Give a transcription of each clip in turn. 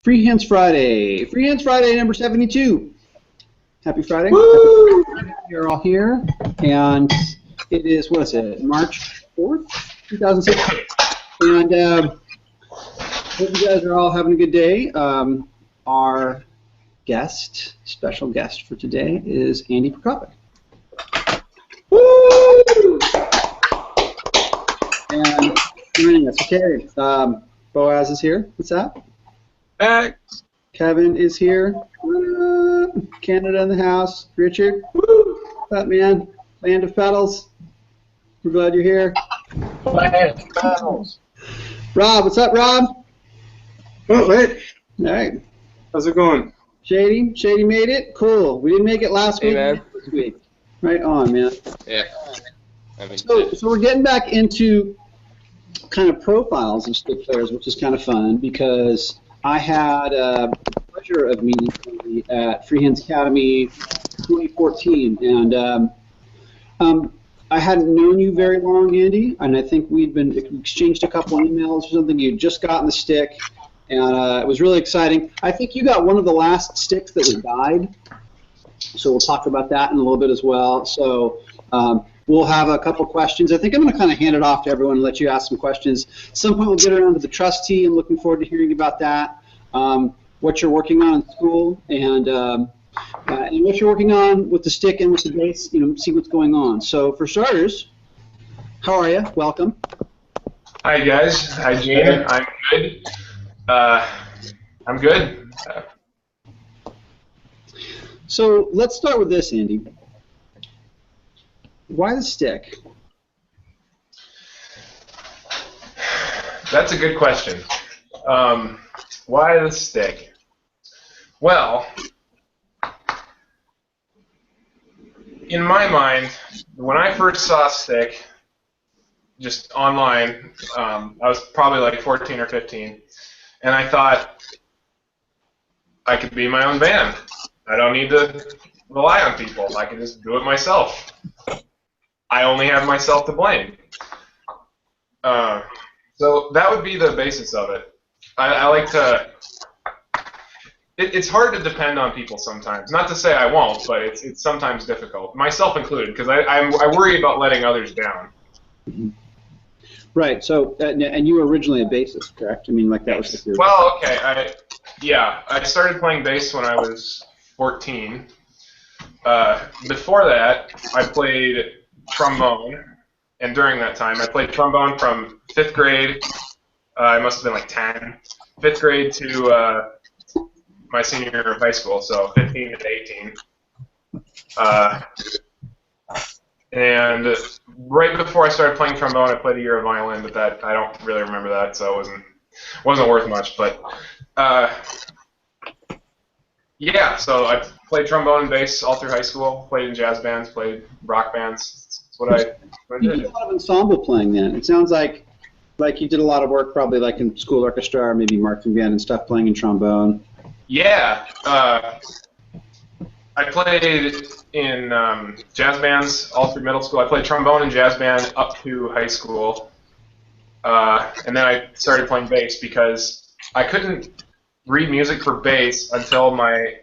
Free Hands Friday. Free Hands Friday number 72. Happy Friday. Woo! Happy Friday. You're all here. And it is, what is it, March 4th, 2006. And hope you guys are all having a good day. Our guest, special guest for today is Andy Prokopyk. Woo! And joining us, okay. Boaz is here. What's that? Hey. Kevin is here. Canada in the house. Richard. Woo! What's up, man? Land of Petals. We're glad you're here. Land of Petals. Rob, what's up, Rob? Oh, wait. All right. How's it going? Shady made it. Cool. We didn't make it last week. Man. This week. Right on, man. Yeah. So we're getting back into kind of profiles of stick players, which is kind of fun because I had the pleasure of meeting somebody at Free Hands Academy 2014, and I hadn't known you very long, Andy, and I think we'd been exchanged a couple of emails or something. You'd just gotten the stick, and it was really exciting. I think you got one of the last sticks that was dyed, so we'll talk about that in a little bit as well. So we'll have a couple questions. I think I'm going to kind of hand it off to everyone and let you ask some questions. At some point we'll get around to the trustee. I'm looking forward to hearing about that, what you're working on in school, and what you're working on with the stick and with the bass, see what's going on. So for starters, how are you? Welcome. Hi, guys. Hi, Gene. I'm good. I'm good. So let's start with this, Andy. Why the stick? That's a good question. Why the stick? Well, in my mind, when I first saw stick, just online, I was probably like 14 or 15, and I thought I could be my own band. I don't need to rely on people. I can just do it myself. I only have myself to blame. So that would be the basis of it. I like to... It's hard to depend on people sometimes. Not to say I won't, but it's sometimes difficult, myself included, because I worry about letting others down. Mm-hmm. Right. So, and you were originally a bassist, correct? I mean, like that was the... Well, okay. I started playing bass when I was 14. Before that, I played trombone, and during that time, I played trombone from 5th grade. I must have been like 10. 5th grade to my senior year of high school, so 15 to 18. And right before I started playing trombone, I played a year of violin, but that I don't really remember that, so it wasn't worth much. But yeah, so I played trombone and bass all through high school. Played in jazz bands, played rock bands. That's what I did. You did a lot of ensemble playing then. It sounds like you did a lot of work, probably like in school orchestra or maybe marching band and stuff, playing in trombone. Yeah, I played in jazz bands all through middle school. I played trombone and jazz band up to high school, and then I started playing bass because I couldn't read music for bass until my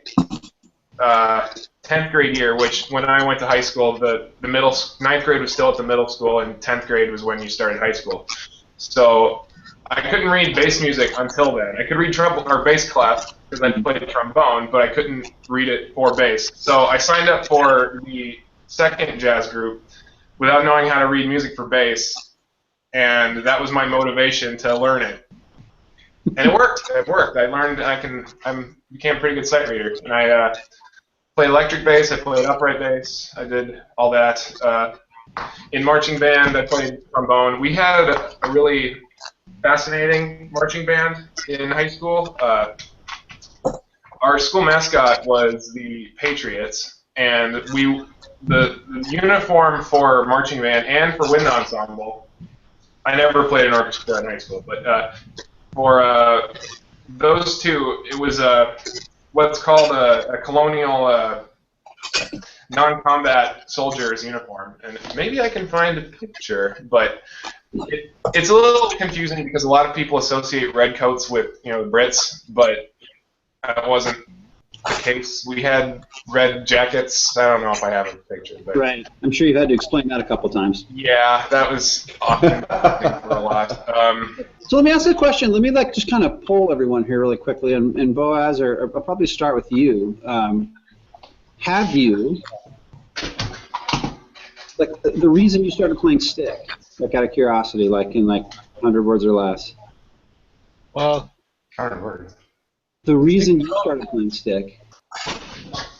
10th grade year, which when I went to high school, the 9th grade was still at the middle school, and 10th grade was when you started high school. So I couldn't read bass music until then. I could read bass clef because I played trombone, but I couldn't read it for bass. So I signed up for the second jazz group without knowing how to read music for bass, and that was my motivation to learn it. And it worked. It worked. I learned. I became a pretty good sight reader, and I played electric bass. I played upright bass. I did all that. In marching band, I played trombone. We had a really fascinating marching band in high school. Our school mascot was the Patriots, and the uniform for marching band and for wind ensemble. I never played an orchestra in high school, but for those two, it was what's called a colonial non-combat soldier's uniform, and maybe I can find a picture, but it's a little confusing because a lot of people associate red coats with the Brits, but that wasn't the case. We had red jackets. I don't know if I have a picture, but Right. I'm sure you've had to explain that a couple times. yeah, that was often for a lot. So let me ask you a question. Let me just kind of poll everyone here really quickly, and Boaz, or I'll probably start with you. Have you, the reason you started playing stick, out of curiosity, in 100 words or less? Well, 100 words. The reason you started playing stick. I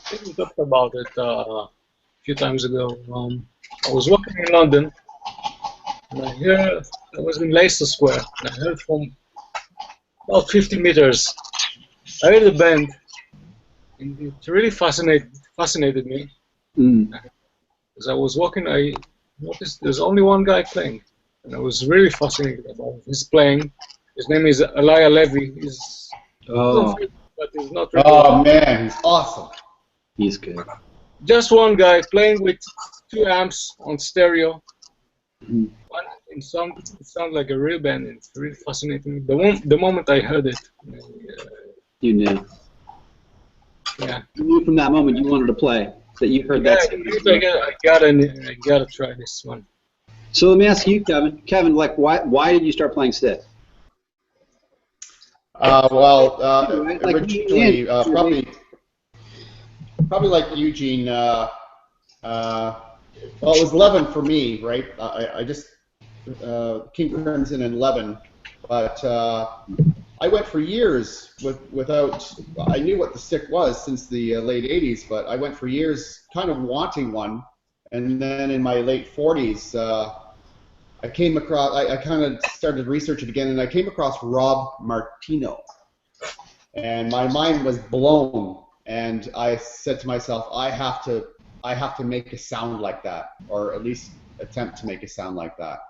think we talked about it a few times ago. I was walking in London, and I was in Leicester Square, and I heard from about 50 meters, I heard a band, and it really fascinated me. As I was walking, I noticed there's only one guy playing, and I was really fascinated about his playing. His name is Elia Levy. He's but he's not really man, he's awesome. He's good. Just one guy playing with 2 amps on stereo. It sounds like a real band. It's really fascinating. The moment I heard it, you knew. Yeah. You knew from that moment you wanted to play. That you heard that. I gotta try this one. So let me ask you, Kevin. Kevin, why did you start playing stick? Originally, probably like Eugene. It was 11 for me, right? I just King Crimson in 11, but I went for years without. I knew what the stick was since the late 80s, but I went for years kind of wanting one, and then in my late 40s, I came across. I kind of started researching again, and I came across Rob Martino, and my mind was blown. And I said to myself, I have to make a sound like that, or at least attempt to make a sound like that.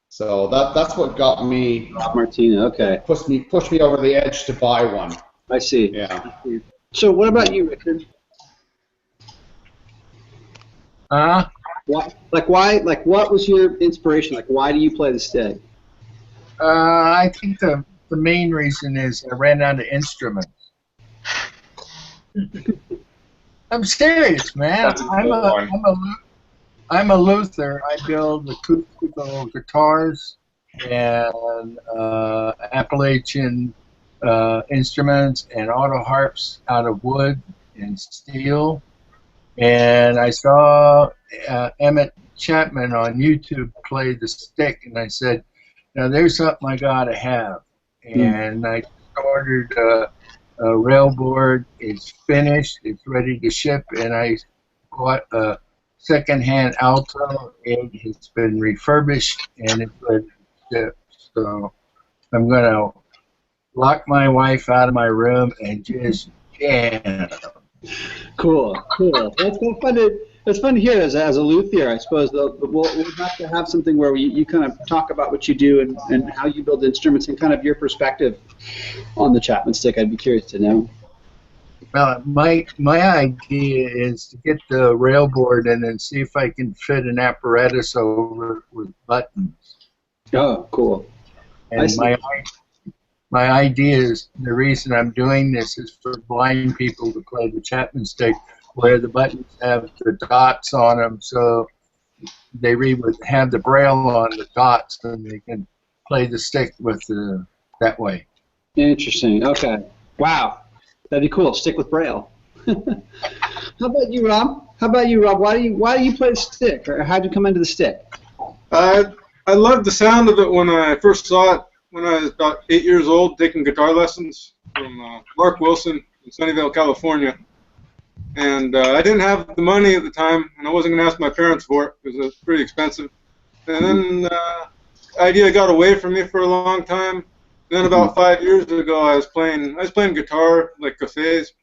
So that's what got me. Rob Martino, okay. Pushed me over the edge to buy one. I see. Yeah. So what about you, Richard? What was your inspiration? Why do you play the stick? I think the main reason is I ran out of instruments. I'm serious, man. I'm a Luther. I build acoustical guitars and Appalachian instruments and auto harps out of wood and steel. And I saw Ash Chapman on YouTube play the stick, and I said, now there's something I gotta have. And I ordered a rail board. It's finished. It's ready to ship, and I bought a second-hand Alto. It has been refurbished, and it's ready to ship. So I'm gonna lock my wife out of my room and just jam. Cool. That's fun to hear as a luthier, I suppose. We'll have to have something where you kind of talk about what you do and how you build instruments and kind of your perspective on the Chapman Stick. I'd be curious to know. My idea is to get the rail board and then see if I can fit an apparatus over with buttons. Oh, cool. And my idea is, the reason I'm doing this is for blind people to play the Chapman Stick, where the buttons have the dots on them, so they have the braille on the dots, and they can play the stick with that way. Interesting. Okay. Wow. That'd be cool. Stick with braille. How about you, Rob? Why do you play the stick, or how'd you come into the stick? I loved the sound of it when I first saw it when I was about 8 years old, taking guitar lessons from Mark Wilson in Sunnyvale, California. And I didn't have the money at the time, and I wasn't going to ask my parents for it because it was pretty expensive. And then the idea got away from me for a long time. Then about 5 years ago, I was playing guitar, like cafes,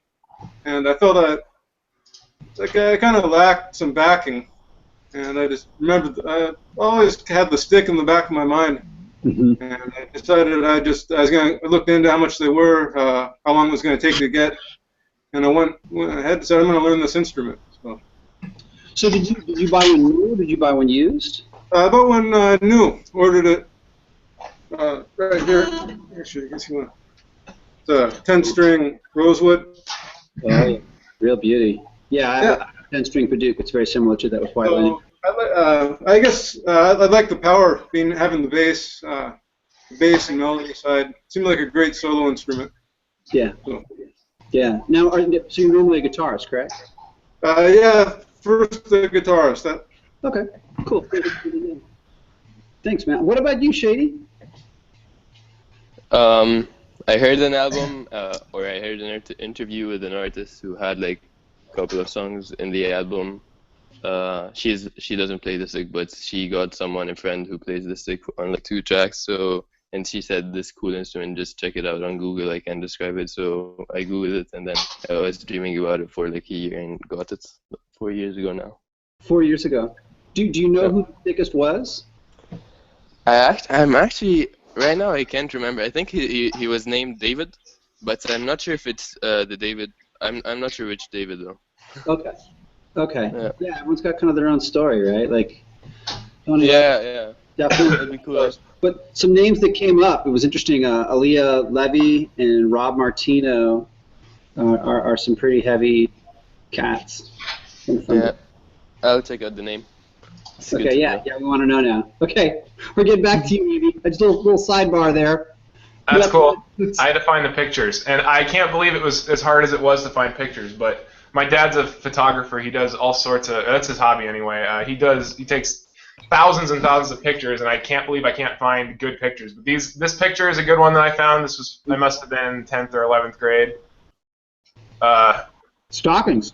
and I felt I kind of lacked some backing. And I just remembered I always had the stick in the back of my mind. And I decided I looked into how much they were, how long it was going to take to get, and I went ahead and said I'm going to learn this instrument. So did you buy one new, or did you buy one used? I bought one new. Ordered it right here. Actually, I guess you want. It's a 10-string rosewood. Oh, yeah. Real beauty. Yeah, I have a 10-string Padauk. It's very similar to that with white linen. I guess I like the power having the bass and melody side. Seemed like a great solo instrument. Yeah. So, Yeah. Now, so you're normally a guitarist, correct? yeah, first the guitarist. Okay. Cool. Thanks, man. What about you, Shady? I heard an album, or I heard an interview with an artist who had like a couple of songs in the album. She doesn't play the stick, but she got a friend who plays the stick on like 2 tracks. So, and she said this cool instrument, just check it out on Google. I can't describe it. So I Googled it, and then I was dreaming about it for like a year and got it 4 years ago now. 4 years ago. Do you know who the thickest was? I'm actually right now I can't remember. I think he was named David, but I'm not sure if it's the David. I'm not sure which David though. Okay. Yeah, everyone's got kind of their own story, right? Like. Yeah. Definitely. That'd be cool. But some names that came up. It was interesting. Aaliyah Levy and Rob Martino are some pretty heavy cats. Yeah. I'll check out the name. Okay, yeah, we want to know now. Okay, we're getting back to you, Evie. Just a little sidebar there. That's cool. I had to find the pictures, and I can't believe it was as hard as it was to find pictures. But my dad's a photographer. He does all sorts of. That's his hobby anyway. He takes thousands and thousands of pictures, and I can't believe I can't find good pictures. But this picture is a good one that I found. I must have been 10th or 11th grade. Stockings.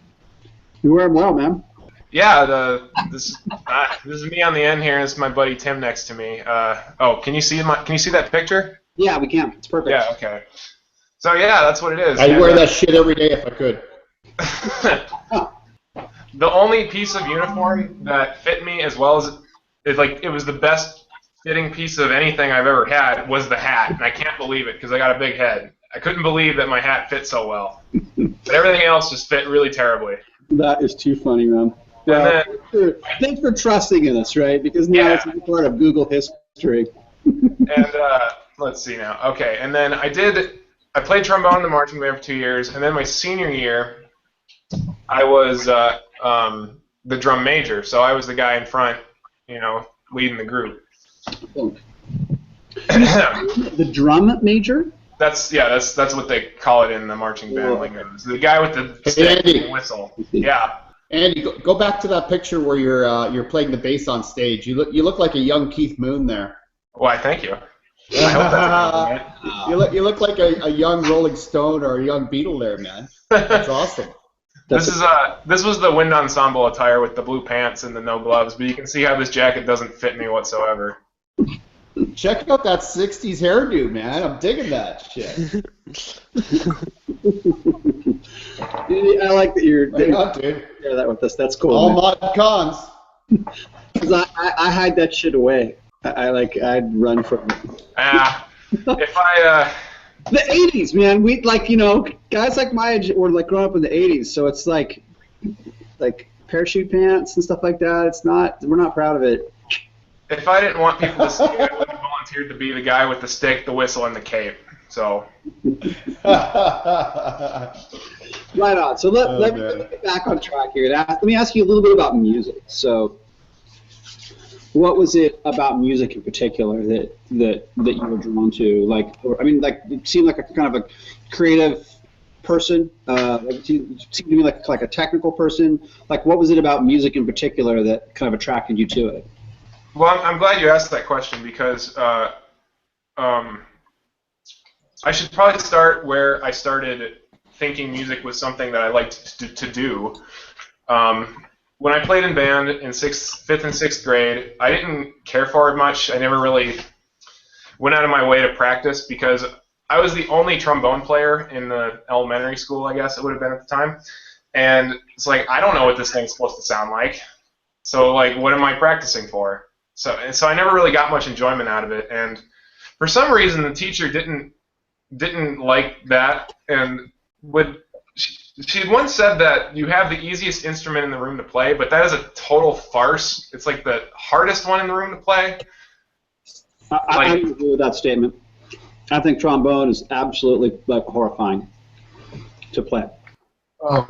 You wear them well, man. Yeah, this is me on the end here. This is my buddy Tim next to me. Can you see that picture? Yeah, we can. It's perfect. Yeah, okay. So yeah, that's what it is. I'd wear that shit every day if I could. The only piece of uniform that fit me as well as it was the best fitting piece of anything I've ever had was the hat, and I can't believe it because I got a big head. I couldn't believe that my hat fit so well, but everything else just fit really terribly. That is too funny, man. Well, thanks for trusting in us, right? Because now it's a part of Google history. And let's see now. Okay, and then I played trombone in the marching band for 2 years, and then my senior year, I was the drum major. So I was the guy in front, leading the group. The drum major? That's what they call it in the marching band lingo. The guy with the stick and the whistle. Yeah. Andy, go back to that picture where you're playing the bass on stage. You look like a young Keith Moon there. Why, thank you. I hope that's a compliment. You look like a young Rolling Stone or a young Beatle there, man. That's awesome. This was the wind ensemble attire with the blue pants and the no gloves, but you can see how this jacket doesn't fit me whatsoever. Check out that 60s hairdo, man. I'm digging that shit. I like that you're dude. Share that with us. That's cool. All mod cons. Because I hide that shit away. I'd run from it. If I the 80s, man. We guys like my age were like growing up in the 80s, so it's like parachute pants and stuff like that. We're not proud of it. If I didn't want people to see it, I would have volunteered to be the guy with the stick, the whistle, and the cape. So. Right on. So let me get back on track here. Let me ask you a little bit about music. So, what was it about music in particular that you were drawn to? You seem like a kind of a creative person. You seem to me like a technical person. Like, what was it about music in particular that kind of attracted you to it? Well, I'm glad you asked that question because I should probably start where I started thinking music was something that I liked to do. When I played in band in 5th and 6th grade, I didn't care for it much. I never really went out of my way to practice because I was the only trombone player in the elementary school, I guess it would have been at the time. And it's like, I don't know what this thing's supposed to sound like. So, what am I practicing for? So I never really got much enjoyment out of it. And for some reason, the teacher didn't like that, and she once said that you have the easiest instrument in the room to play, but that is a total farce. It's like the hardest one in the room to play. I agree with that statement. I think trombone is absolutely like horrifying to play. Oh,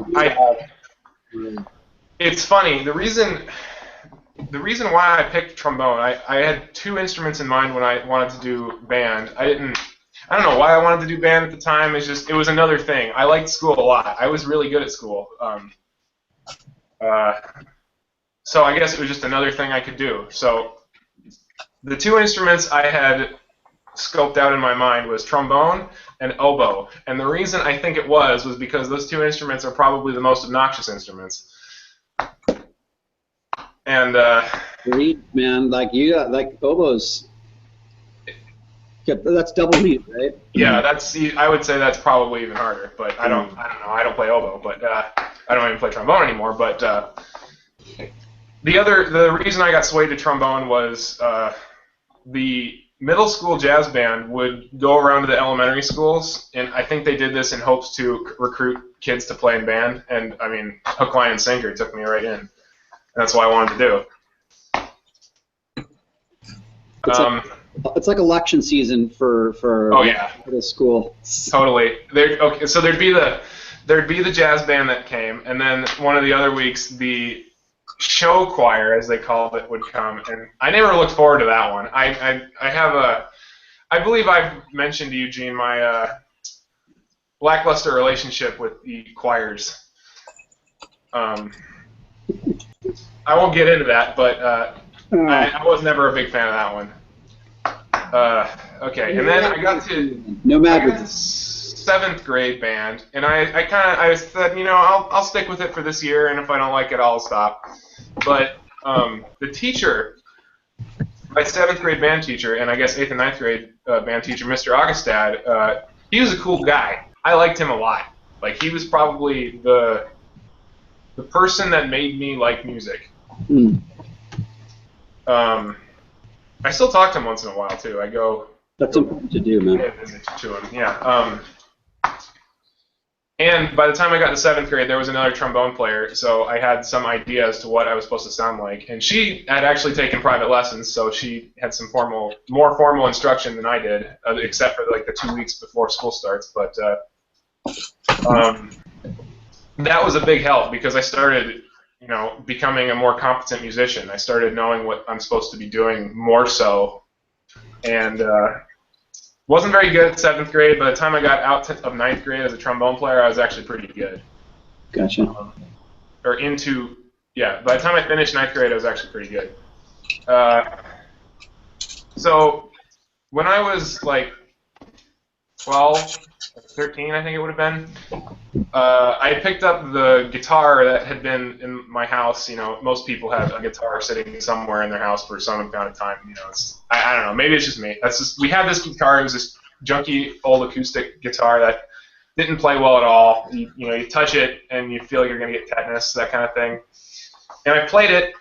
It's funny. The reason why I picked trombone, I had two instruments in mind when I wanted to do band. I don't know why I wanted to do band at the time. It was another thing. I liked school a lot. I was really good at school. So I guess it was just another thing I could do. So the two instruments I had scoped out in my mind was trombone and oboe. And the reason I think it was because those two instruments are probably the most obnoxious instruments. And reed, man, like oboes. That's double reed, right? Yeah, I would say that's probably even harder. But I don't know. I don't play oboe, but I don't even play trombone anymore. But the reason I got swayed to trombone was the middle school jazz band would go around to the elementary schools, and I think they did this in hopes to recruit kids to play in band. And I mean, hook, line, and sinker took me right in. And that's what I wanted to do. It's like election season for middle school. Totally. So there'd be the jazz band that came, and then one of the other weeks the show choir, as they called it, would come, and I never looked forward to that one. I believe I've mentioned to Eugene my lackluster relationship with the choirs. I won't get into that, but I was never a big fan of that one. Okay, and then I got to 7th grade band, and I said, I'll stick with it for this year, and if I don't like it, I'll stop. But the teacher, my 7th grade band teacher, and I guess 8th and 9th grade band teacher, Mr. Augustad, he was a cool guy. I liked him a lot. Like, he was probably the person that made me like music. I still talk to him once in a while too. I go. That's important to do, man. Visit to him, yeah. And by the time I got to 7th grade, there was another trombone player, so I had some idea as to what I was supposed to sound like. And she had actually taken private lessons, so she had some more formal instruction than I did, except for like the 2 weeks before school starts. But that was a big help because I started, becoming a more competent musician. I started knowing what I'm supposed to be doing more so, and wasn't very good at 7th grade. By the time I got out of 9th grade as a trombone player, I was actually pretty good. Gotcha. By the time I finished 9th grade, I was actually pretty good. So when I was like 12, 13, I think it would have been, I picked up the guitar that had been in my house. Most people have a guitar sitting somewhere in their house for some amount of time. I don't know. Maybe it's just me. We had this guitar. It was this junky old acoustic guitar that didn't play well at all. You touch it and you feel like you're gonna get tetanus, that kind of thing. And I played it,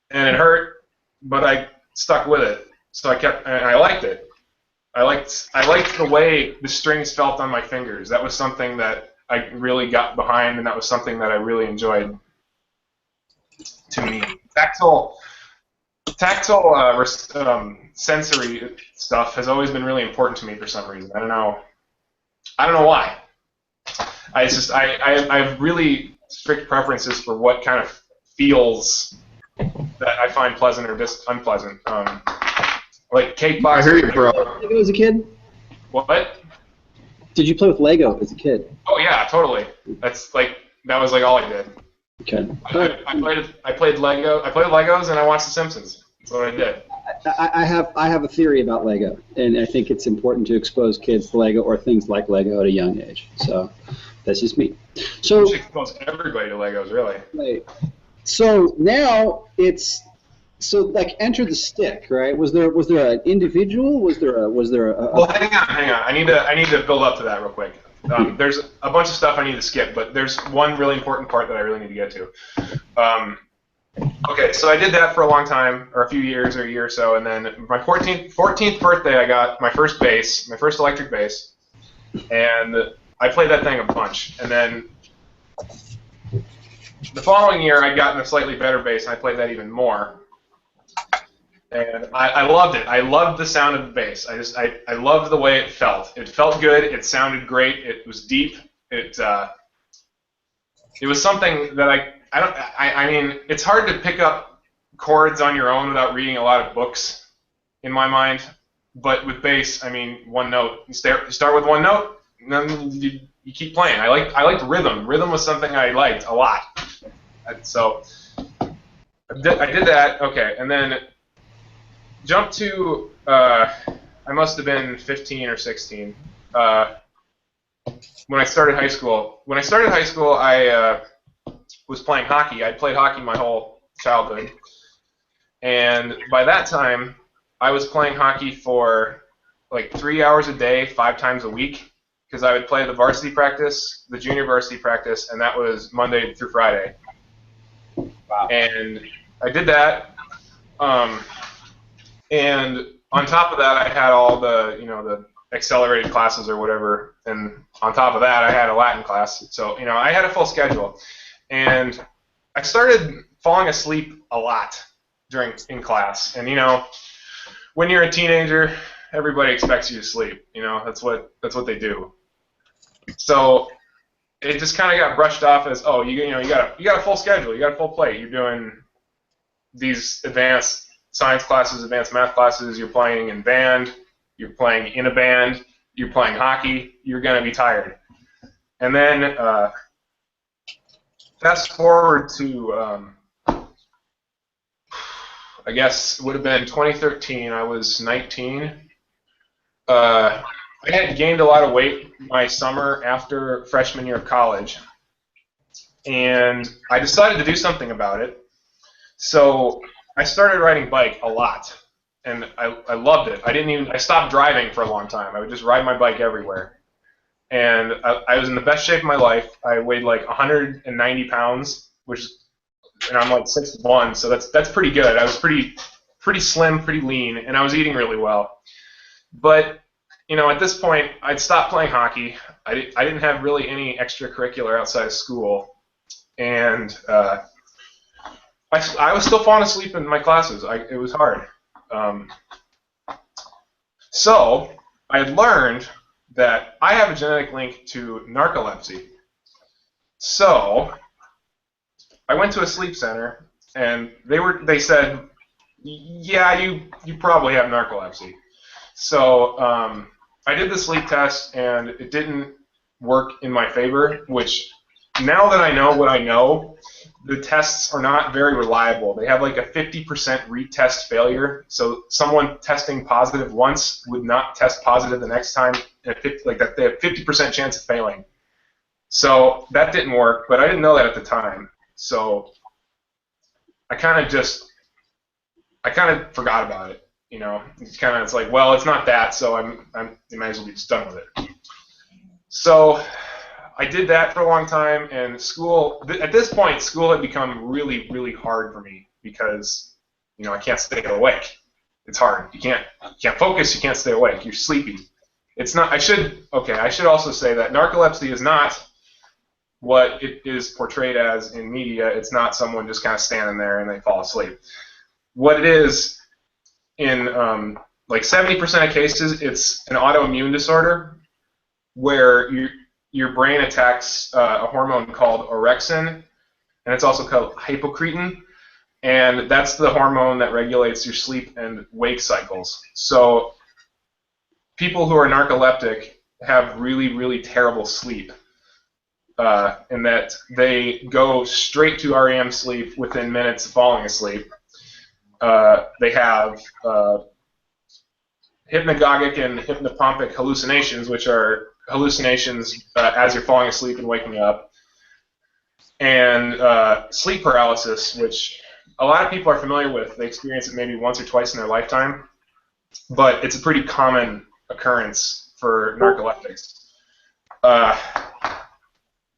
and it hurt, but I stuck with it. So I liked it. I liked the way the strings felt on my fingers. That was something that I really got behind, and that was something that I really enjoyed. To me, tactile sensory stuff has always been really important to me for some reason. I don't know why. I have really strict preferences for what kind of feels that I find pleasant or just unpleasant. Like cake box. I hear you, bro. Lego as a kid? What? Did you play with Lego as a kid? Oh yeah, totally. That was all I did. Okay. I played Legos and I watched The Simpsons. That's what I did. I have a theory about Lego, and I think it's important to expose kids to Lego or things like Lego at a young age. So that's just me. So you should expose everybody to Legos, really. Right. So now Enter the Stick, right? Was there an individual? Was there a Well, hang on. I need to build up to that real quick. There's a bunch of stuff I need to skip, but there's one really important part that I really need to get to. Okay, so I did that for a long time, or a few years, or a year or so, and then my 14th birthday, I got my first bass, my first electric bass, and I played that thing a bunch. And then the following year, I'd gotten a slightly better bass, and I played that even more. And I loved it. I loved the sound of the bass. I loved the way it felt. It felt good. It sounded great. It was deep. It was something that I mean, it's hard to pick up chords on your own without reading a lot of books, in my mind. But with bass, I mean, one note. You start with one note, and then you keep playing. I liked rhythm. Rhythm was something I liked a lot. So I did that. Okay, and then jump to I must have been 15 or 16 when I started high school. When I started high school, I was playing hockey. I'd played hockey my whole childhood, and by that time, I was playing hockey for like 3 hours a day, 5 times a week, because I would play the varsity practice, the junior varsity practice, and that was Monday through Friday. Wow. And I did that. And on top of that, I had all the, the accelerated classes or whatever. And on top of that, I had a Latin class. So, I had a full schedule. And I started falling asleep a lot in class. And, when you're a teenager, everybody expects you to sleep. That's what they do. So it just kind of got brushed off as, oh, you got a full schedule, you got a full plate. You're doing these advanced science classes, advanced math classes, you're playing in band, you're playing in a band, you're playing hockey, you're going to be tired. And then fast forward to, I guess it would have been 2013, I was 19. I had gained a lot of weight my summer after freshman year of college, and I decided to do something about it. So I started riding bike a lot, and I loved it. I stopped driving for a long time. I would just ride my bike everywhere. And I was in the best shape of my life. I weighed like 190 pounds, and I'm like 6'1", so that's pretty good. I was pretty slim, pretty lean, and I was eating really well. But at this point, I'd stopped playing hockey. I didn't have really any extracurricular outside of school, and I was still falling asleep in my classes. It was hard. So I had learned that I have a genetic link to narcolepsy. So I went to a sleep center, and they said, yeah, you probably have narcolepsy. So I did the sleep test, and it didn't work in my favor, which now that I know what I know, the tests are not very reliable. They have like a 50% retest failure, so someone testing positive once would not test positive the next time, and they have 50% chance of failing. So that didn't work, but I didn't know that at the time. So I kind of forgot about it. It's like, well, it's not that, so I might as well be just done with it. So I did that for a long time, and at this point, school had become really, really hard for me because, I can't stay awake. It's hard. You can't focus. You can't stay awake. You're sleepy. It's not. I should also say that narcolepsy is not what it is portrayed as in media. It's not someone just kind of standing there and they fall asleep. What it is, in like 70% of cases, it's an autoimmune disorder where your brain attacks a hormone called orexin, and it's also called hypocretin, and that's the hormone that regulates your sleep and wake cycles. So people who are narcoleptic have really, really terrible sleep, in that they go straight to REM sleep within minutes of falling asleep. They have hypnagogic and hypnopompic hallucinations, which are hallucinations as you're falling asleep and waking up, and sleep paralysis, which a lot of people are familiar with. They experience it maybe once or twice in their lifetime, but it's a pretty common occurrence for narcoleptics.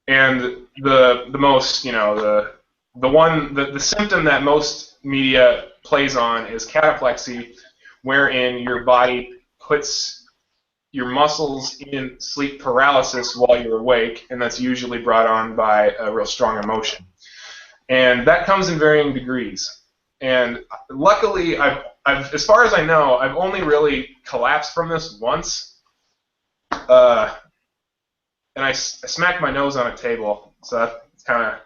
And the most, the symptom that most media plays on is cataplexy, wherein your body puts your muscles in sleep paralysis while you're awake, and that's usually brought on by a real strong emotion. And that comes in varying degrees. And luckily, I've, as far as I know, I've only really collapsed from this once. And I smacked my nose on a table, so that's kind of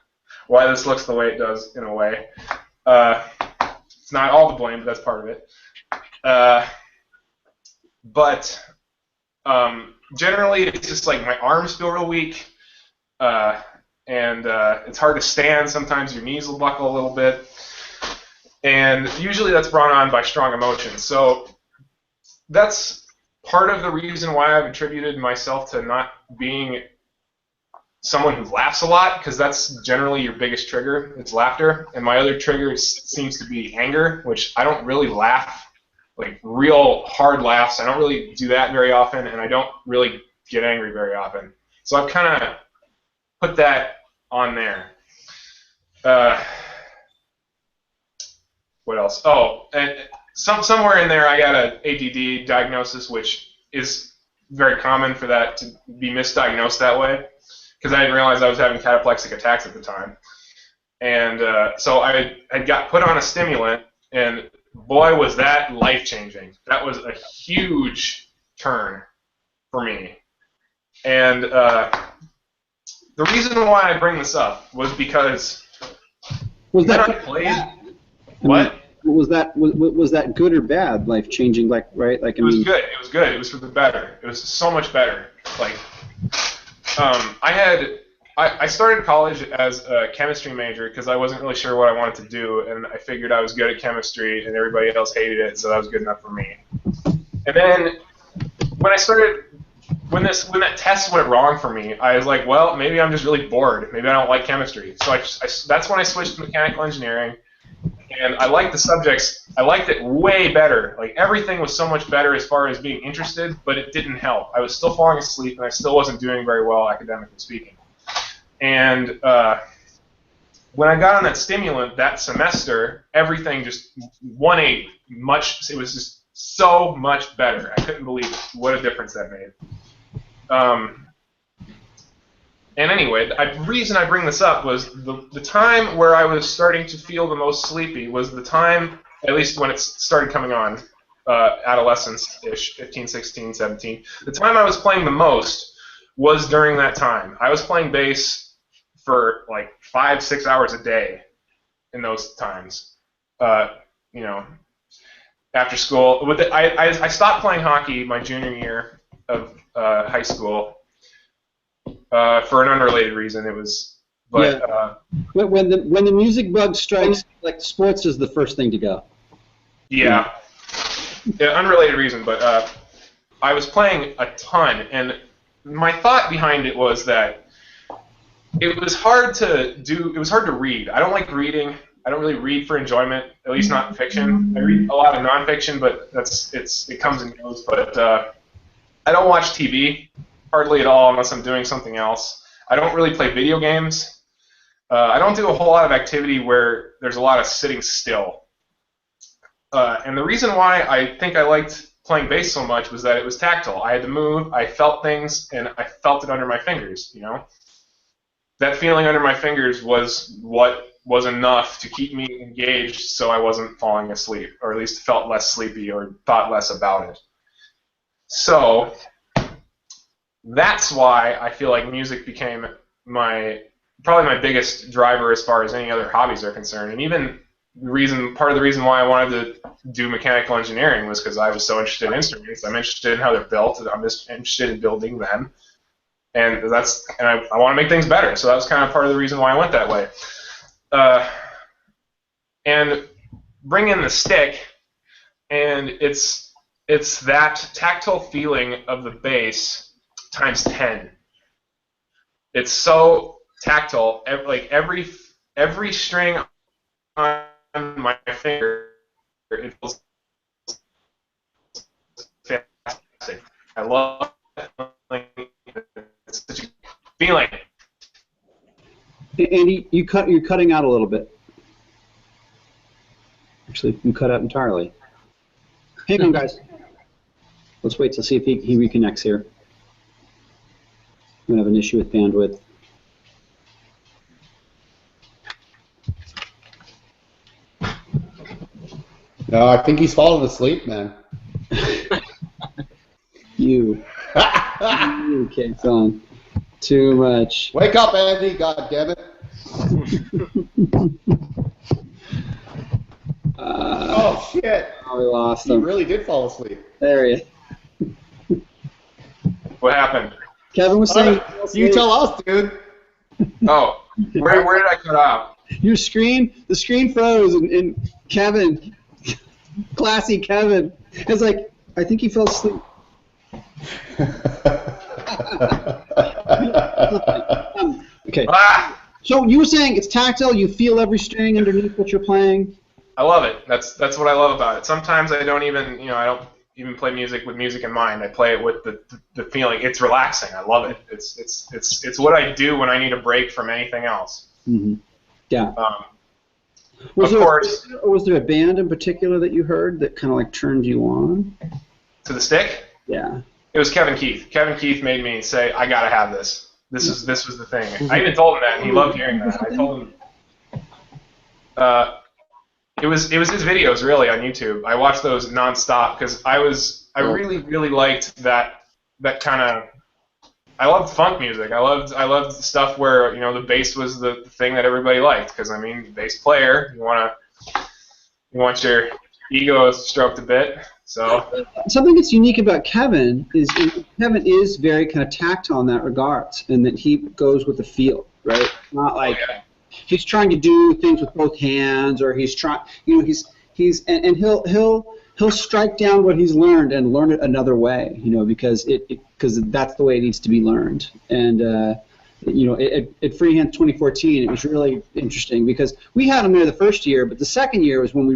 why this looks the way it does, in a way. It's not all to blame, but that's part of it. But generally, it's just like my arms feel real weak, and it's hard to stand. Sometimes your knees will buckle a little bit, and usually that's brought on by strong emotions. So that's part of the reason why I've attributed myself to not being someone who laughs a lot, because that's generally your biggest trigger. It's laughter, and my other trigger seems to be anger, which I don't really laugh, like real hard laughs. I don't really do that very often, and I don't really get angry very often. So I've kind of put that on there. What else? Oh, and somewhere in there I got an ADD diagnosis, which is very common for that to be misdiagnosed that way, because I didn't realize I was having cataplexic attacks at the time. And so I got put on a stimulant, and boy, was that life-changing. That was a huge turn for me. And the reason why I bring this up was because Was when I that played... what? Was that good or bad, life-changing, like, right? Like, It was good. It was good. It was for the better. It was so much better. Like, I started college as a chemistry major because I wasn't really sure what I wanted to do, and I figured I was good at chemistry, and everybody else hated it, so that was good enough for me. And then when that test went wrong for me, I was like, well, maybe I'm just really bored. Maybe I don't like chemistry. So that's when I switched to mechanical engineering. And I liked the subjects. I liked it way better. Like, everything was so much better as far as being interested, but it didn't help. I was still falling asleep, and I still wasn't doing very well academically speaking. And when I got on that stimulant that semester, everything just 180. It was just so much better. I couldn't believe it. What a difference that made. And anyway, the reason I bring this up was the time where I was starting to feel the most sleepy was the time, at least when it started coming on, adolescence-ish, 15, 16, 17. The time I was playing the most was during that time. I was playing bass for like 5-6 hours a day in those times. You know, after school. I stopped playing hockey my junior year of high school. For an unrelated reason, it was. But yeah. When the music bug strikes, like, sports is the first thing to go. Yeah, unrelated reason, but I was playing a ton, and my thought behind it was that it was hard to do. It was hard to read. I don't like reading. I don't really read for enjoyment, at least not fiction. I read a lot of nonfiction, but it comes and goes. But I don't watch TV. Hardly at all unless I'm doing something else. I don't really play video games. I don't do a whole lot of activity where there's a lot of sitting still. And the reason why I think I liked playing bass so much was that it was tactile. I had to move, I felt things, and I felt it under my fingers, you know? That feeling under my fingers was what was enough to keep me engaged so I wasn't falling asleep, or at least felt less sleepy or thought less about it. So that's why I feel like music became probably my biggest driver as far as any other hobbies are concerned. And even part of the reason why I wanted to do mechanical engineering was because I was so interested in instruments. I'm interested in how they're built. I'm just interested in building them, and I want to make things better. So that was kind of part of the reason why I went that way. And bring in the stick, and it's that tactile feeling of the bass times 10. It's so tactile. Like every string on my finger, it feels fantastic. I love it. It's such a feeling. Andy, you're cutting out a little bit. Actually, you cut out entirely. Hang on, guys. Let's wait to see if he reconnects here. I'm going to have an issue with bandwidth. No, I think he's falling asleep, man. You can't on too much. Wake up, Andy! God damn it! Oh shit! Oh, we lost He him. really did fall asleep. There he is. What happened? Kevin was saying. You tell us, dude. Oh, where did I cut out? The screen froze, and Kevin, classy Kevin, is like, I think he fell asleep. Okay. Ah! So you were saying it's tactile. You feel every string underneath what you're playing. I love it. That's what I love about it. Sometimes I don't even play music with music in mind. I play it with the feeling. It's relaxing. I love it. It's what I do when I need a break from anything else. Mm-hmm. Yeah. Of course. Was there a band in particular that you heard that kind of like turned you on? To the stick? Yeah. It was Kevin Keith. Kevin Keith made me say, I gotta have this. This was the thing. I even told him that, and he loved hearing that. I told him. It was his videos really on YouTube. I watched those nonstop because I really liked that kind of. I loved funk music. I loved stuff where the bass was the thing that everybody liked because bass player you want your ego stroked a bit. So something that's unique about Kevin is Kevin is very kind of tactile in that regards, and that he goes with the feel, right? It's not like he's trying to do things with both hands, or he's trying, he's he'll strike down what he's learned and learn it another way, because that's the way it needs to be learned. And at Freehand 2014, it was really interesting because we had him there the first year, but the second year was when we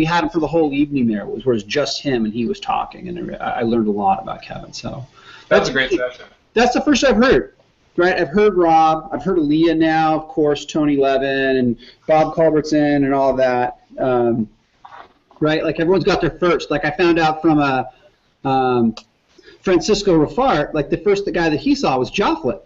had him for the whole evening there, where it was just him and he was talking, and I learned a lot about Kevin. So that was a great session. That's the first I've heard. Right, I've heard Rob, I've heard Aaliyah now, of course, Tony Levin and Bob Culbertson and all of that. Right, like everyone's got their first. Like I found out from Francisco Rafart, like the first guy that he saw was Jofflet.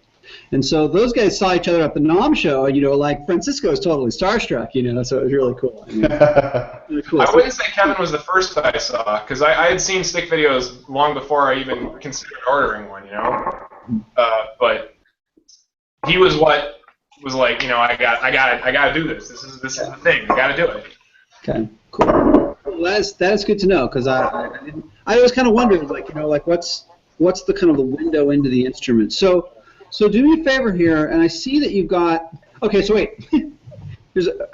And so those guys saw each other at the NOM show, and like Francisco was totally starstruck, so it was really cool. Really cool. I wouldn't say Kevin was the first I saw, because I had seen stick videos long before I even considered ordering one, but he was what was like, I gotta do this. This is the thing. I gotta do it. Okay, cool. Well, that's good to know, because I always kind of wondered, what's the kind of the window into the instrument. So do me a favor here, and I see that you've got. Okay, so wait.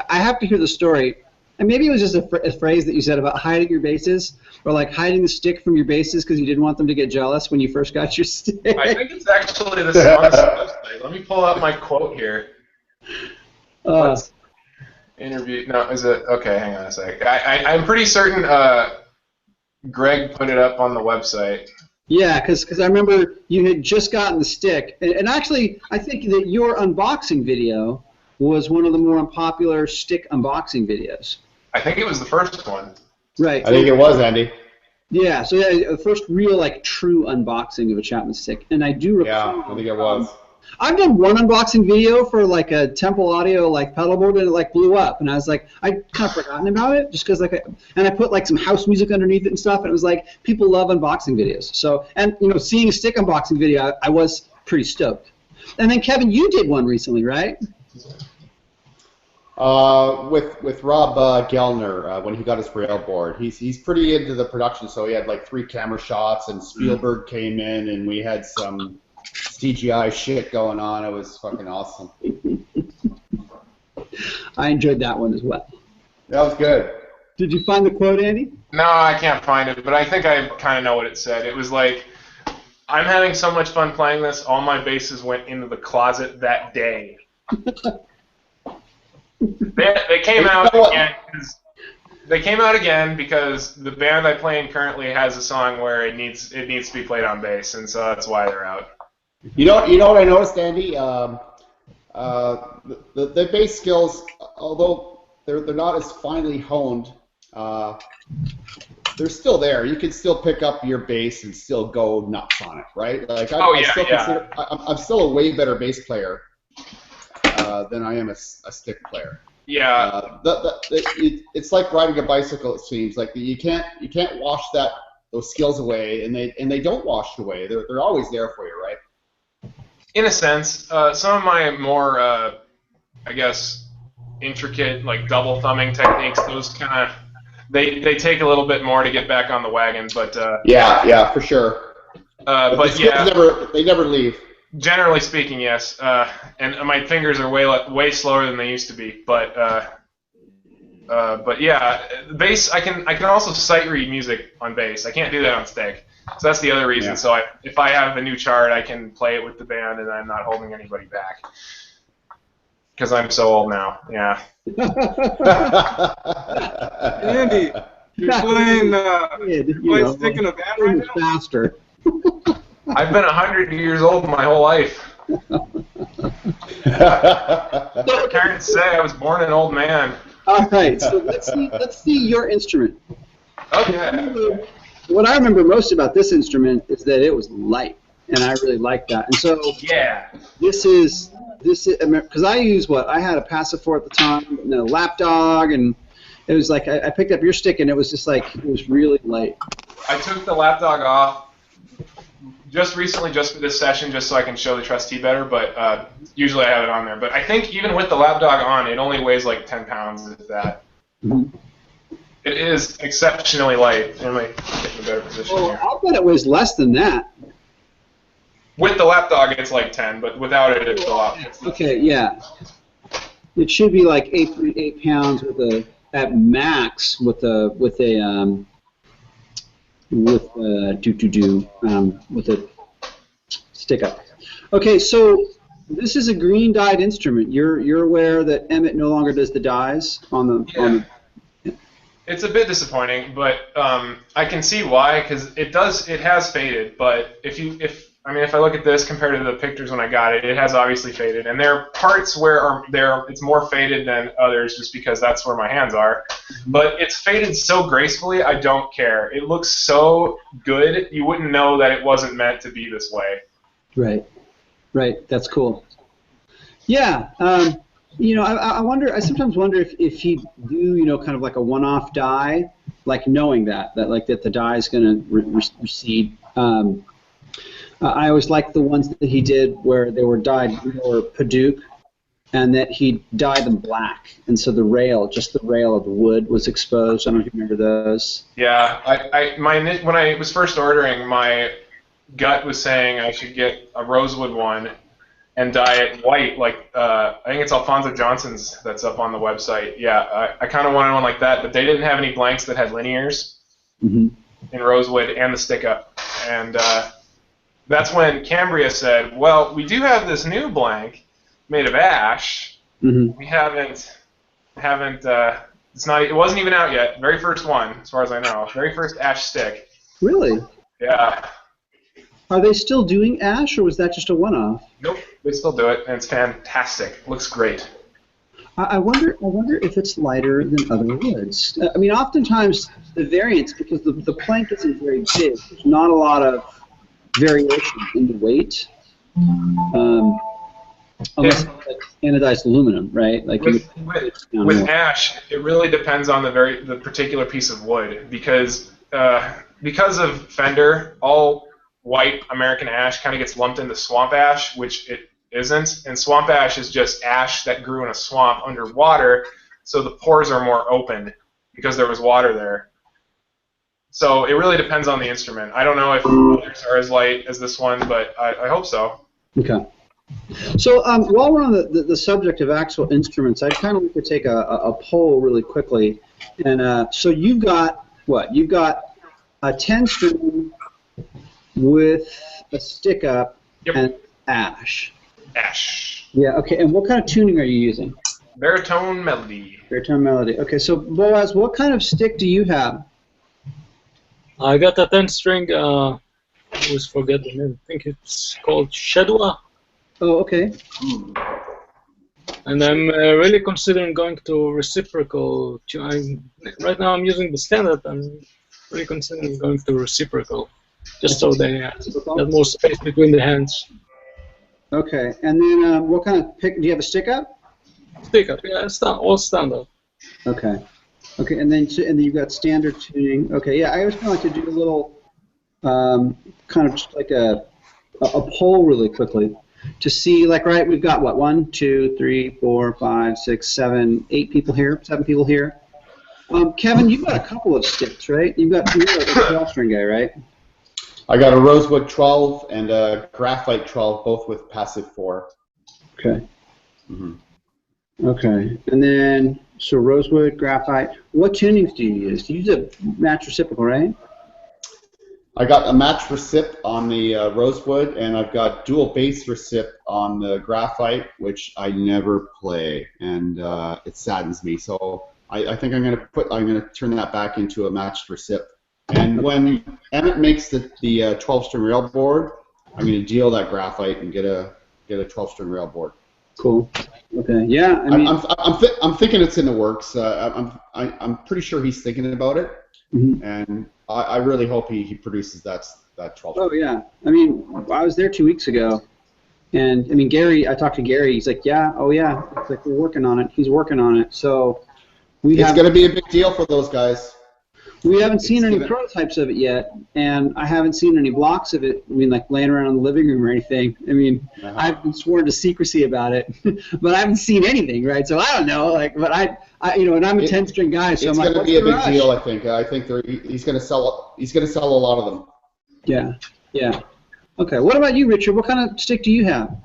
I have to hear the story, and maybe it was just a phrase that you said about hiding your basses, or like hiding the stick from your basses because you didn't want them to get jealous when you first got your stick. I think it's actually the song's website. Let me pull out my quote here. Interview. No, is it? Okay, hang on a sec. I'm pretty certain Greg put it up on the website. Yeah, because I remember you had just gotten the stick, and actually I think that your unboxing video was one of the more unpopular stick unboxing videos. I think it was the first one. Right. I think it was, Andy. Yeah, so the first real true unboxing of a Chapman Stick, and I do recall. Yeah, I think it was. I've done one unboxing video for a Temple Audio pedal board, and it blew up, and I was like, I'd kind of forgotten about it just because and I put some house music underneath it and stuff, and it was people love unboxing videos. So and seeing a stick unboxing video, I was pretty stoked. And then Kevin, you did one recently, right? With Rob Gellner when he got his rail board. He's pretty into the production, so he had 3 camera shots, and Spielberg came in, and we had some CGI shit going on. It was fucking awesome. I enjoyed that one as well. That was good. Did you find the quote, Andy? No, I can't find it, but I think I kind of know what it said. It was I'm having so much fun playing this, all my basses went into the closet that day. They came out again. They came out again because the band I play in currently has a song where it needs to be played on bass, and so that's why they're out. You know what I noticed, Andy? The bass skills, although they're not as finely honed, they're still there. You can still pick up your bass and still go nuts on it, right? I'm still a way better bass player than I am a stick player. Yeah. It's like riding a bicycle. It seems like you can't wash those skills away, and they don't wash away. They're always there for you, right? In a sense, some of my more, I guess, intricate, like double thumbing techniques, those kind of, they take a little bit more to get back on the wagon, but yeah, for sure. But yeah, they never leave. Generally speaking, yes. And my fingers are way slower than they used to be, but yeah, bass. I can also sight read music on bass. I can't do that on stick. So that's the other reason. Yeah. So if I have a new chart, I can play it with the band, and I'm not holding anybody back. Because I'm so old now. Yeah. Andy, you're playing stick in a band right now? Faster. I've been 100 years old my whole life. Parents say I was born an old man. All right, so let's see your instrument. Okay. What I remember most about this instrument is that it was light, and I really liked that. And so yeah, this is because I use I had a passive four at the time, and a lapdog, and it was like I picked up your stick, and it was just like it was really light. I took the lapdog off just recently, just for this session, just so I can show the trustee better. But usually I have it on there. But I think even with the lapdog on, it only weighs like 10 pounds, if that. Mm-hmm. It is exceptionally light. Let me get in a better position here. I'll bet it weighs less than that. With the lapdog, it's like 10, but without it, it's a lot. Okay, yeah. It should be like 8 pounds at max with a stick up. Okay, so this is a green dyed instrument. You're aware that Emmett no longer does the dyes on the. Yeah. It's a bit disappointing, but I can see why, because it has faded. But if I look at this compared to the pictures when I got it, it has obviously faded, and there are parts where it's more faded than others, just because that's where my hands are. But it's faded so gracefully, I don't care. It looks so good, you wouldn't know that it wasn't meant to be this way. Right. That's cool. Yeah. I sometimes wonder if he'd do, kind of like a one-off dye, like knowing that the dye is going to recede. I always liked the ones that he did where they were dyed more Paduke, and that he dyed them black, and so the rail of the wood was exposed. I don't know if you remember those. Yeah, when I was first ordering, my gut was saying I should get a rosewood one and dye it white, like I think it's Alfonso Johnson's that's up on the website. Yeah, I kind of wanted one like that, but they didn't have any blanks that had linears in rosewood and the stick up. And that's when Cambria said, well, we do have this new blank made of ash. We haven't, it wasn't even out yet. Very first one, as far as I know. Very first ash stick. Really? Yeah. Are they still doing ash, or was that just a one-off? Nope, they still do it, and it's fantastic. Looks great. I wonder if it's lighter than other woods. I mean, oftentimes the variance, because the plank isn't very big, there's not a lot of variation in the weight. Unless it's anodized aluminum, right? Like with ash, it really depends on the particular piece of wood, because of Fender, all white American ash kind of gets lumped into swamp ash, which it isn't. And swamp ash is just ash that grew in a swamp underwater, so the pores are more open because there was water there. So it really depends on the instrument. I don't know if others are as light as this one, but I hope so. Okay. So while we're on the subject of actual instruments, I'd kind of like to take a poll really quickly. And so you've got what? You've got a 10-string with a stick up and ash. Ash. Yeah, okay. And what kind of tuning are you using? Baritone melody. Baritone melody. Okay, so Boaz, what kind of stick do you have? I got a 10-string, I always forget the name. I think it's called Shadwa. Oh, okay. And I'm really considering going to reciprocal. Right now I'm using the standard. I'm really considering going to reciprocal, just so they have more space between the hands. Okay, and then what kind of pick? Do you have a stick up? Stick up, yeah, all standard. Okay. Okay, and then you've got standard tuning. Okay, yeah, I always kind of like to do a little, kind of just like a poll really quickly to see, like, right, we've got what, 1, 2, 3, 4, 5, 6, 7, 8 people here, 7 people here. Kevin, you've got a couple of sticks, right? You're a 12-string guy, right? I got a rosewood 12 and a graphite 12, both with passive 4. Okay. Mm-hmm. Okay, and then, so rosewood, graphite. What tunings do you use? Do you use a match reciprocal, right? I got a match recip on the rosewood, and I've got dual bass recip on the graphite, which I never play, and it saddens me. So I think I'm gonna turn that back into a matched recip. And when Emmett makes the 12-string rail board, I'm gonna deal that graphite and get a 12-string rail board. Cool. Okay. Yeah. I mean, I'm thinking it's in the works. I'm pretty sure he's thinking about it, and I really hope he produces that 12. Oh yeah. I mean, I was there 2 weeks ago, and I mean, Gary. I talked to Gary. He's like, yeah. Oh yeah. It's like we're working on it. He's working on it. So it's going to be a big deal for those guys. We haven't seen any prototypes of it yet, and I haven't seen any blocks of it. I mean, like laying around in the living room or anything. I mean, I've been sworn to secrecy about it, but I haven't seen anything, right? So I don't know, like, but I and I'm a 10-string guy, so I'm like, it's going to be a big deal. I think. I think he's going to sell. He's going to sell a lot of them. Yeah. Yeah. Okay. What about you, Richard? What kind of stick do you have?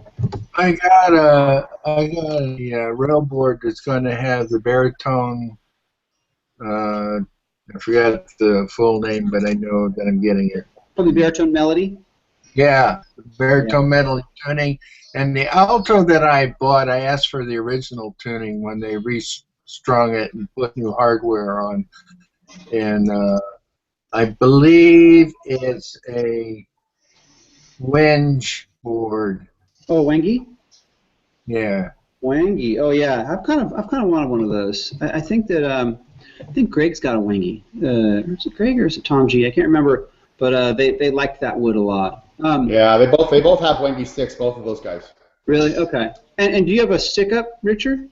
I got a rail board that's going to have the baritone. I forgot the full name, but I know that I'm getting it. Probably baritone melody? Yeah, baritone melody tuning. And the alto that I bought, I asked for the original tuning when they restrung it and put new hardware on. And I believe it's a Wenge board. Oh, Wengy? Yeah. Wengy. Oh yeah, I've kind of wanted one of those. I think that I think Greg's got a Wengy. Is it Greg or is it Tom G? I can't remember, but they liked that wood a lot. Yeah, they both have Wengy sticks, both of those guys. Really? Okay. And do you have a stick up, Richard?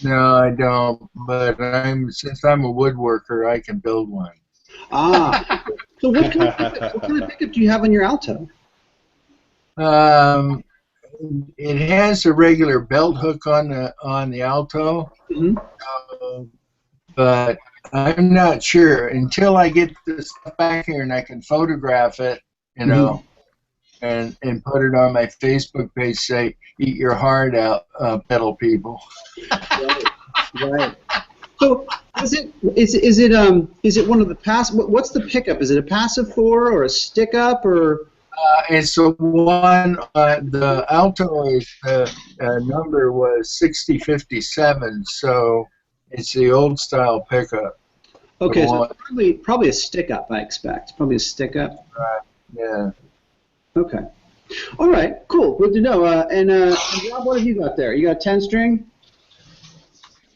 No, I don't. But since I'm a woodworker, I can build one. Ah. So what kind of pickup do you have on your alto? It has a regular belt hook on the alto. Mm-hmm. But I'm not sure until I get this stuff back here and I can photograph it, you know, and put it on my Facebook page. Say, "Eat your heart out, pedal people." Right. So is it one of the passive? What's the pickup? Is it a passive 4 or a stick up or? It's the one. The alto is number was 6057. So. It's the old style pickup. Okay, so probably a stick up, I expect. Probably a stick up. Right. Yeah. Okay. All right. Cool. Good to know. And Rob, what have you got there? You got a 10-string?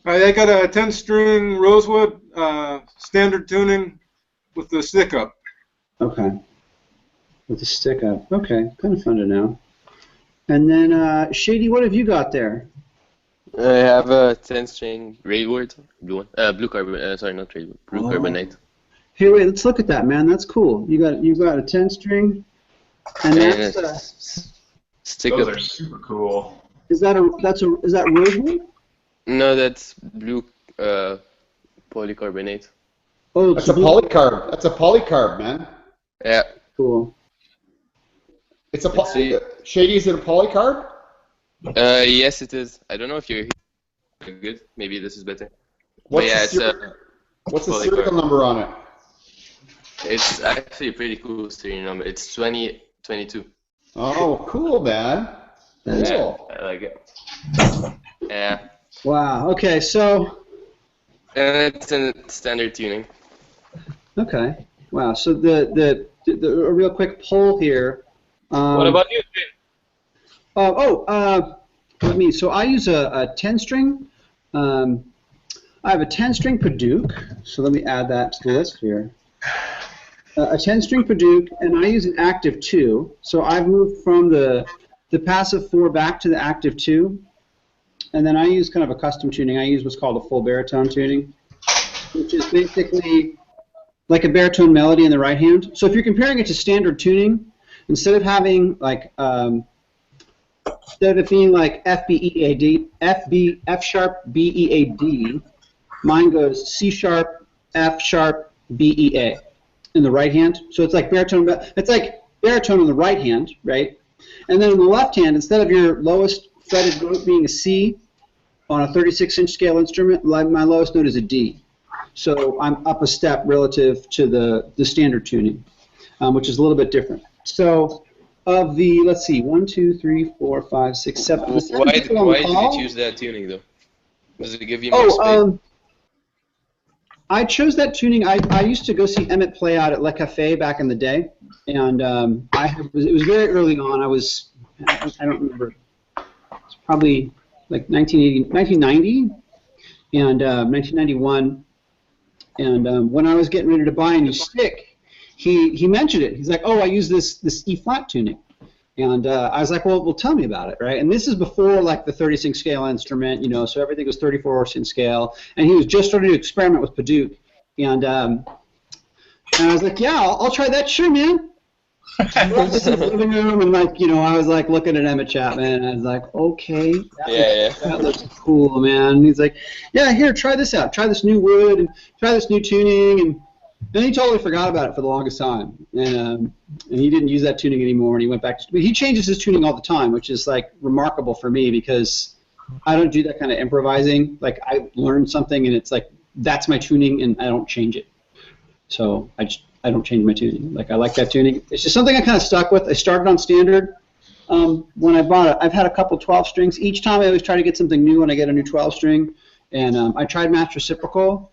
I got a 10-string rosewood standard tuning with the stick up. Okay. With the stick up. Okay. Kind of fun to know. And then Shady, what have you got there? I have a 10-string railward, blue carbon. Sorry, not railward. Blue carbonate. Hey, wait. Let's look at that, man. That's cool. You got a 10-string, and that's stick those up. Are super cool. Is that rosewood? No, that's blue polycarbonate. Oh, that's a polycarb. That's a polycarb, man. Yeah. Cool. It's a Shady. Is it a polycarb? Yes, it is. I don't know if you're good. Maybe this is better. What's the serial number on it? It's actually a pretty cool serial number. It's 2022. Oh, cool, man. Cool. Yeah, I like it. Yeah. Wow. Okay, so. And it's in standard tuning. Okay. Wow. So the a real quick poll here. What about you, Jim? So I use a 10-string. I have a 10-string Prokopyk, so let me add that to the list here. A 10-string Prokopyk, and I use an active 2. So I've moved from the passive 4 back to the active 2. and then I use kind of a custom tuning. I use what's called a full baritone tuning, which is basically like a baritone melody in the right hand. So if you're comparing it to standard tuning, instead of having like instead of being like F B E A D, F sharp B E A D, mine goes C sharp F sharp B E A in the right hand. So it's like baritone. It's like baritone on the right hand, right? And then on the left hand, instead of your lowest fretted note being a C on a 36-inch scale instrument, my lowest note is a D. So I'm up a step relative to the standard tuning, which is a little bit different. So of the, let's see, 1, 2, 3, 4, 5, 6, 7. Why did you choose that tuning though? Does it give you more space? I chose that tuning. I used to go see Emmett play out at Le Café back in the day, and it was very early on. I don't remember. It's probably like 1990 and 1991. And when I was getting ready to buy a new stick, he mentioned it. He's like, "Oh, I use this E flat tuning," and I was like, "Well, tell me about it, right?" And this is before like the 36 scale instrument, so everything was 34 scale, and he was just starting to experiment with Paduk, and I was like, "Yeah, I'll try that, sure, man." I was just in the living room, and I was like looking at Emmett Chapman, and I was like, "Okay, that looks cool, man." And he's like, "Yeah, here, try this out. Try this new wood, and try this new tuning." And then he totally forgot about it for the longest time, and he didn't use that tuning anymore. And he went back to. But he changes his tuning all the time, which is like remarkable for me because I don't do that kind of improvising. Like I learn something, and it's like that's my tuning, and I don't change it. So I don't change my tuning. Like I like that tuning. It's just something I kind of stuck with. I started on standard when I bought it. I've had a couple 12 strings. Each time I always try to get something new when I get a new 12 string. And I tried matched reciprocal,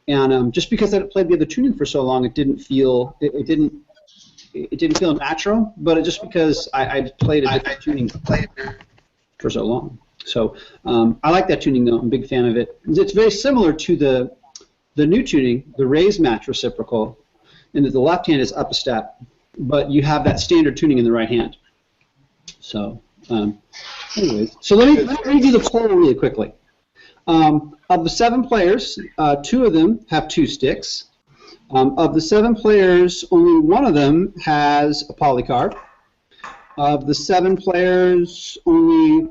and just because I played the other tuning for so long, it didn't feel natural. But just because I played a different tuning for so long. So I like that tuning though. I'm a big fan of it. It's very similar to the new tuning, the raised match reciprocal. And the left hand is up a step, but you have that standard tuning in the right hand. So, anyways, so let me do the poll really quickly. Of the 7 players, 2 of them have 2 sticks. Of the 7 players, only 1 of them has a polycarb. Of the 7 players, only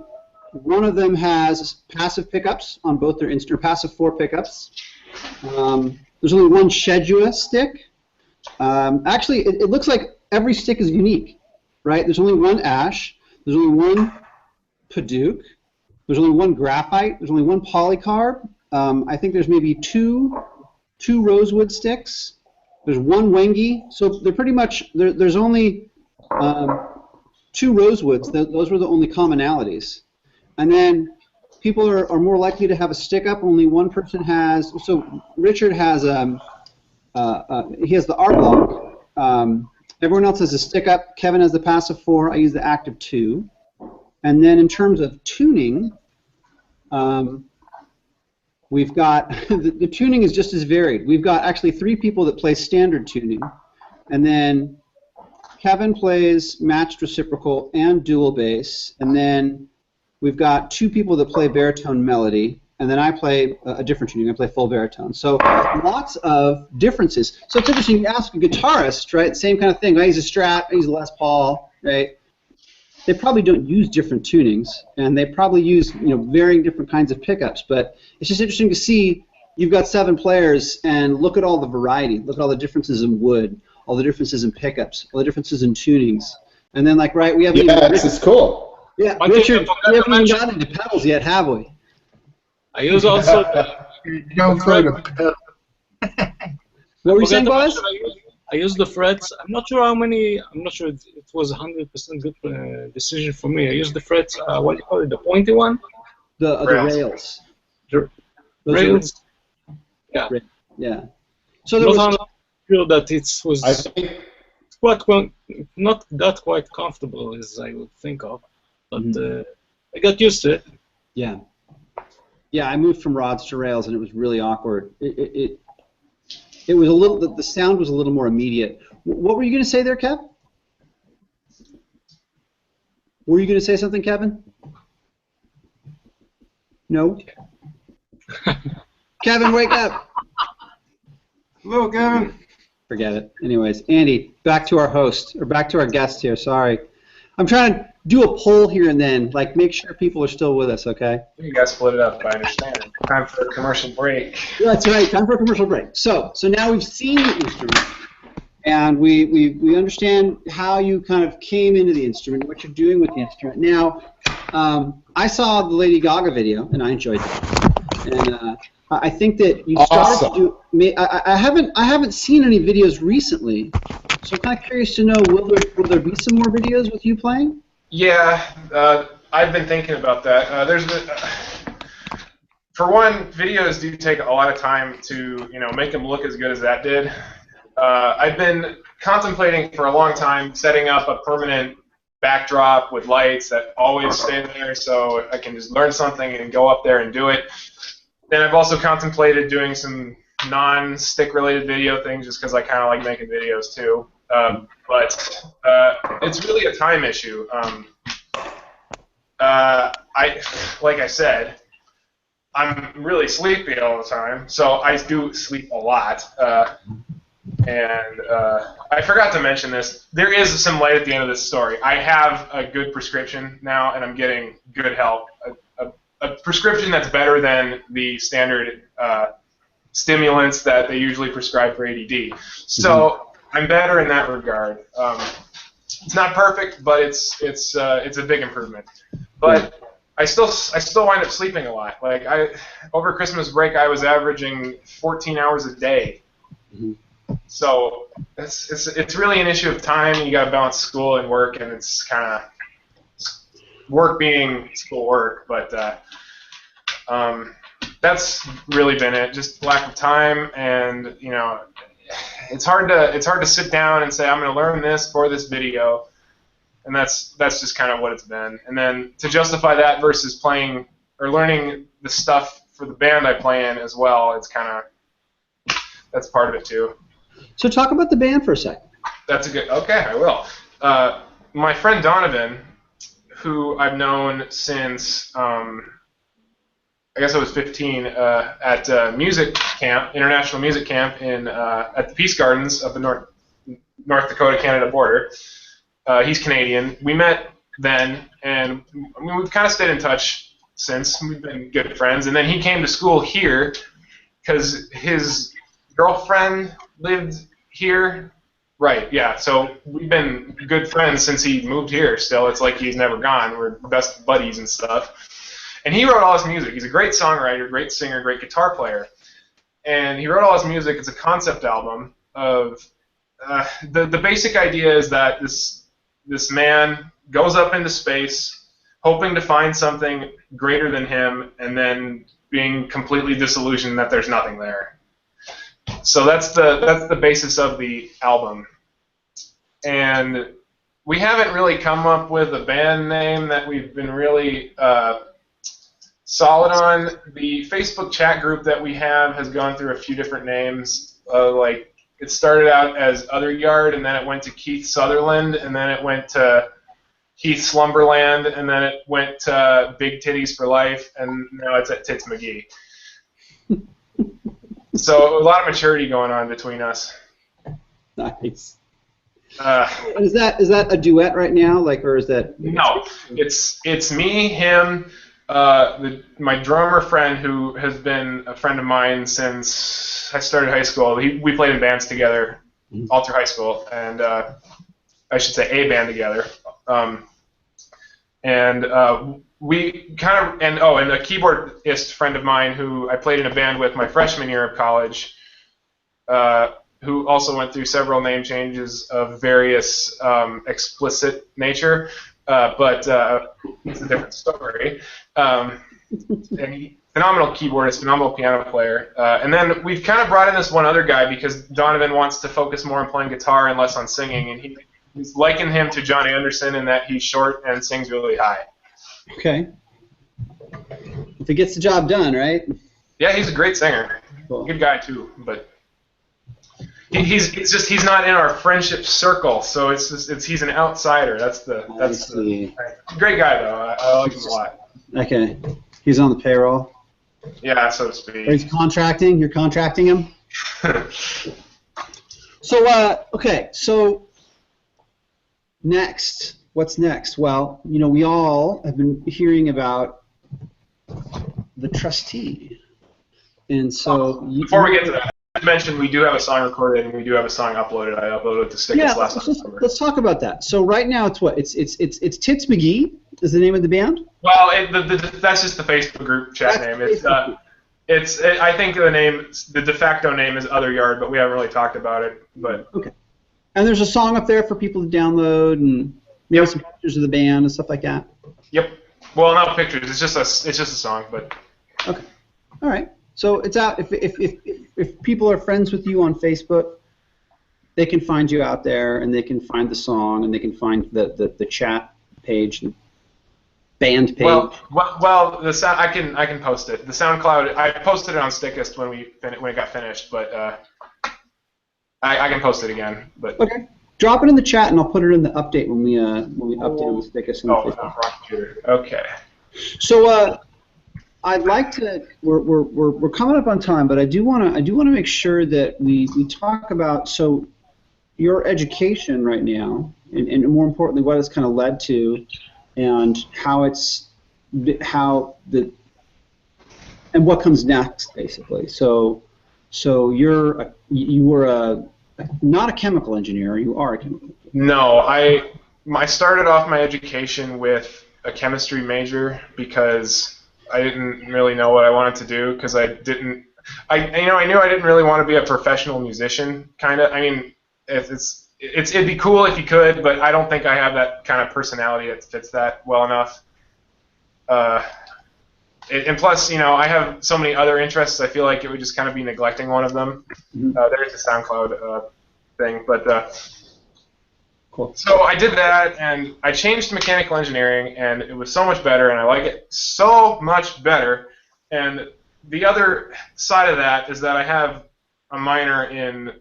1 of them has passive pickups on both their instrument, passive 4 pickups. There's only 1 Shedua stick. Actually, it looks like every stick is unique, right? There's only 1 Ash. There's only 1 Paduk. There's only 1 graphite. There's only 1 polycarb. I think there's maybe two rosewood sticks. There's 1 Wengi. So they're pretty much there's only 2 rosewoods. Those were the only commonalities. And then people are more likely to have a stick up. Only 1 person has. So Richard has he has the R block. Everyone else has a stick up. Kevin has the passive 4. I use the active 2. And then in terms of tuning, we've got the tuning is just as varied. We've got actually 3 people that play standard tuning, and then Kevin plays matched reciprocal and dual bass, and then we've got 2 people that play baritone melody. And then I play a different tuning. I play full baritone. So lots of differences. So it's interesting. You ask a guitarist, right? Same kind of thing. I use a Strat. I use a Les Paul, right? They probably don't use different tunings, and they probably use varying different kinds of pickups. But it's just interesting to see. You've got 7 players, and look at all the variety. Look at all the differences in wood, all the differences in pickups, all the differences in tunings. And then, like, right, we haven't. Yeah, this is cool. Yeah, Richard, we haven't even gotten into pedals yet, have we? I use also Don't go to pedal. What were you saying, Boz? I use the frets. I'm not sure how many. I'm not sure it was 100% good decision for me. I use the frets. What do you call it? The pointy one. The rails. The rails. Yeah. Yeah. So there was. I'm not sure that it was. I think not that quite comfortable as I would think of, but I got used to it. Yeah. Yeah, I moved from rods to rails, and it was really awkward. It was a little. The sound was a little more immediate. What were you going to say there, Kev? Were you going to say something, Kevin? No. Kevin, wake up. Hello, Kevin. Forget it. Anyways, Andy, back to our host, or back to our guest here. Sorry. I'm trying to do a poll here and then, like, make sure people are still with us, okay? You guys split it up, I understand. Time for a commercial break. That's right. Time for a commercial break. So now we've seen the instrument, and we understand how you kind of came into the instrument, what you're doing with the instrument. Now, I saw the Lady Gaga video, and I enjoyed it. And I think that you started to do. I haven't seen any videos recently, so I'm kind of curious to know, will there be some more videos with you playing? Yeah, I've been thinking about that. For one, videos do take a lot of time to make them look as good as that did. I've been contemplating for a long time setting up a permanent backdrop with lights that always stay there, so I can just learn something and go up there and do it. Then I've also contemplated doing some non-stick related video things just because I kind of like making videos too. But it's really a time issue. Like I said, I'm really sleepy all the time, so I do sleep a lot. And I forgot to mention this. There is some light at the end of this story. I have a good prescription now, and I'm getting good help. A prescription that's better than the standard stimulants that they usually prescribe for ADD. So I'm better in that regard. It's not perfect, but it's a big improvement. But I still wind up sleeping a lot. Like over Christmas break, I was averaging 14 hours a day. So it's really an issue of time. You got to balance school and work, and it's kind of work being school work, but that's really been it. Just lack of time, and it's hard to sit down and say I'm going to learn this for this video, and that's just kind of what it's been. And then to justify that versus playing or learning the stuff for the band I play in as well, that's part of it too. So talk about the band for a second. That's a good. Okay, I will. My friend Donovan, who I've known since I guess I was 15 at music camp, international music camp at the Peace Gardens of the North Dakota-Canada border. He's Canadian. We met then, and we've kind of stayed in touch since. We've been good friends. And then he came to school here because his girlfriend lived here. Right, yeah. So we've been good friends since he moved here still. It's like he's never gone. We're best buddies and stuff. And he wrote all his music. He's a great songwriter, great singer, great guitar player. And he wrote all his music. It's a concept album of the basic idea is that this man goes up into space hoping to find something greater than him and then being completely disillusioned that there's nothing there. So that's the basis of the album. And we haven't really come up with a band name that we've been really solid on. The Facebook chat group that we have has gone through a few different names. Like it started out as Other Yard, and then it went to Keith Sutherland, and then it went to Keith Slumberland, and then it went to Big Titties for Life, and now it's at Tits McGee. So a lot of maturity going on between us. Nice. Is that a duet right now, like, or is that? No, it's me, him, my drummer friend who has been a friend of mine since I started high school. We played in bands together all through high school, and I should say a band together. We kind of and a keyboardist friend of mine who I played in a band with my freshman year of college, who also went through several name changes of various explicit nature, but it's a different story. And phenomenal keyboardist, phenomenal piano player. And then we've kind of brought in this one other guy because Donovan wants to focus more on playing guitar and less on singing, and he's likened him to John Anderson in that he's short and sings really high. Okay. If it gets the job done, right? Yeah, he's a great singer. Cool. Good guy too, but he's not in our friendship circle, so he's an outsider. That's the great guy though. I like him a lot. Okay. He's on the payroll. Yeah, so to Or speak. he's contracting. You're contracting him. So okay. So next, what's next? Well, we all have been hearing about the trustee, and so Before we get to that, I mentioned we do have a song recorded and we do have a song uploaded. I uploaded it to Stick last September. Let's talk about that. So right now it's what? It's Tits McGee is the name of the band? Well, that's just the Facebook group chat name. I think the de facto name is Other Yard, but we haven't really talked about it. But okay. And there's a song up there for people to download and maybe some pictures of the band and stuff like that. Yep. Well, not pictures. It's just a song, but. Okay. All right. So it's out. If people are friends with you on Facebook, they can find you out there, and they can find the song, and they can find the chat page, the band page. Well, I can post it. The SoundCloud, I posted it on Stickist when it got finished, but I can post it again. But okay. Drop it in the chat, and I'll put it in the update when we update on the Stickist. Wrong computer. Okay. So I'd like to. We're coming up on time, but I do want to make sure that we talk about your education right now, and more importantly, what it's kind of led to, and and what comes next, basically. So you were not a chemical engineer. You are a chemical engineer. No, I started off my education with a chemistry major because I didn't really know what I wanted to do because I knew I didn't really want to be a professional musician. Kind of. I mean, it'd be cool if you could, but I don't think I have that kind of personality that fits that well enough. And plus, I have so many other interests. I feel like it would just kind of be neglecting one of them. Mm-hmm. There's the SoundCloud thing, but. Cool. So I did that, and I changed to mechanical engineering, and it was so much better, and I like it so much better. And the other side of that is that I have a minor in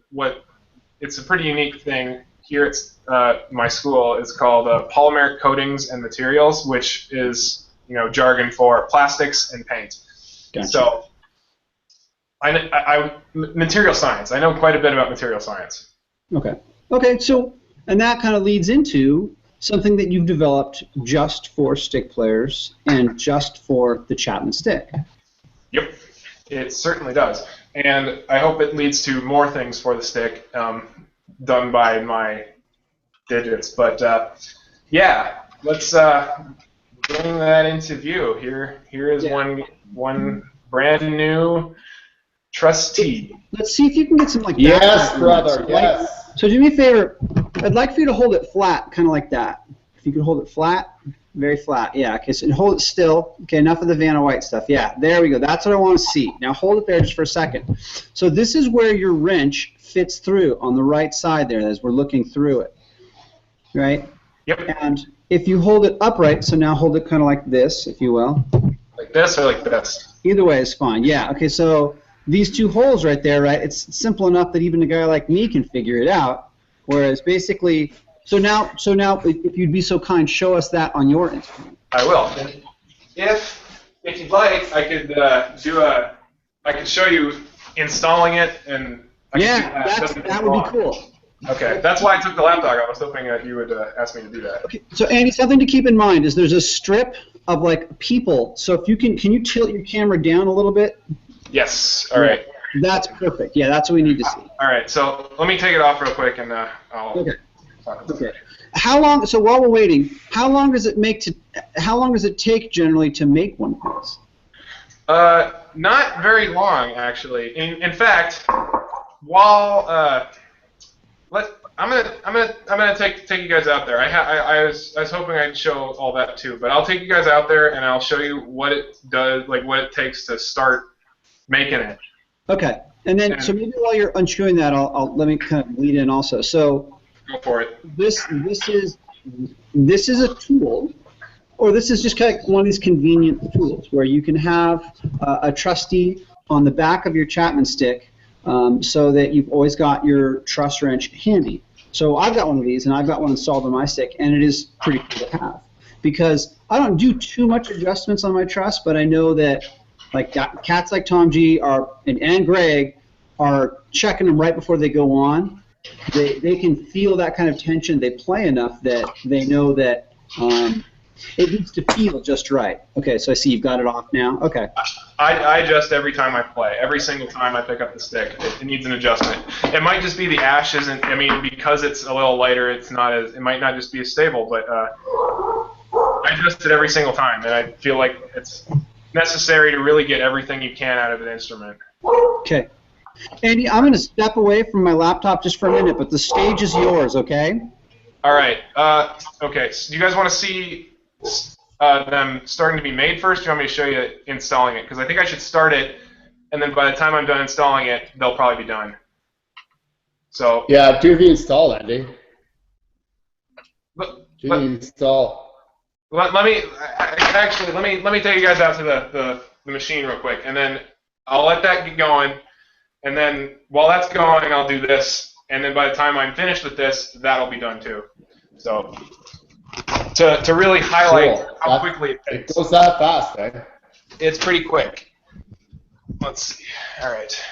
it's a pretty unique thing here at my school. It's called polymeric coatings and materials, which is jargon for plastics and paint. Gotcha. So I material science. I know quite a bit about material science. Okay. Okay. And that kind of leads into something that you've developed just for stick players and just for the Chapman Stick. Yep, it certainly does. And I hope it leads to more things for the stick done by my digits. But yeah, let's bring that into view. Here is one brand new trustee. Let's see if you can get some yes, brother, yes. So do me a favor. I'd like for you to hold it flat, kind of like that. If you could hold it flat, very flat. Yeah, okay, so hold it still. Okay, enough of the Vanna White stuff. Yeah, there we go. That's what I want to see. Now hold it there just for a second. So this is where your wrench fits through on the right side there as we're looking through it. Right? Yep. And if you hold it upright, so now hold it kind of like this, if you will. Like this or like this? Either way is fine. Yeah, okay, so these two holes right there, right, it's simple enough that even a guy like me can figure it out. Whereas basically, so now, if you'd be so kind, show us that on your instrument. I will. If you'd like, I could I could show you installing it, and that would be cool. Okay, that's why I took the laptop. I was hoping that you would ask me to do that. Okay, so Andy, something to keep in mind is there's a strip of people. So if you can you tilt your camera down a little bit? Yes. All right. That's perfect. Yeah, that's what we need to see. All right. So let me take it off real quick, and I'll. Okay. Okay. How long? So while we're waiting, how long does it take generally to make one of these? Not very long, actually. In fact, while I'm gonna take you guys out there. I was hoping I'd show all that too, but I'll take you guys out there and I'll show you what it does, what it takes to start making it. Okay, and then so maybe while you're unscrewing that, I'll let me kind of lead in also. So go for it. This is a tool, or this is just kind of one of these convenient tools where you can have a trustee on the back of your Chapman Stick, so that you've always got your truss wrench handy. So I've got one of these, and I've got one installed on my stick, and it is pretty cool to have. because I don't do too much adjustments on my truss, but I know that like cats like Tom G and Greg are checking them right before they go on. They can feel that kind of tension. They play enough that they know that it needs to feel just right. Okay, so I see you've got it off now. Okay. I adjust every time I play. Every single time I pick up the stick, it needs an adjustment. It might just be the ash isn't. I mean, because it's a little lighter, it's not as. It might not just be as stable, but I adjust it every single time, and I feel like it's necessary to really get everything you can out of an instrument. Okay. Andy, I'm going to step away from my laptop just for a minute, but the stage is yours, okay? All right. Okay. So do you guys want to see them starting to be made first? Or do you want me to show you installing it? Because I think I should start it, and then by the time I'm done installing it, they'll probably be done. So Yeah, do the install, Andy. Do the install. Let me take you guys out to the machine real quick, and then I'll let that get going, and then while that's going, I'll do this, and then by the time I'm finished with this, that'll be done too. So to really highlight how quickly it takes. It goes that fast, eh? It's pretty quick. Let's see. All right.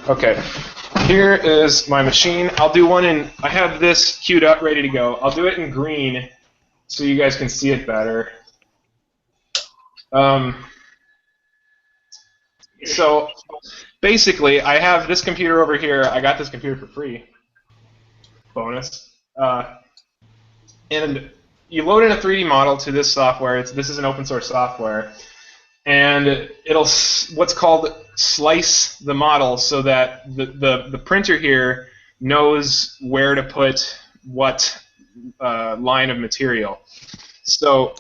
Okay. Here is my machine. I'll do one in. I have this queued up, ready to go. I'll do it in green, so you guys can see it better. So basically, I have this computer over here. I got this computer for free. Bonus. And you load in a 3D model to this software. This is an open source software, and it'll what's called slice the model so that the printer here knows where to put what line of material. So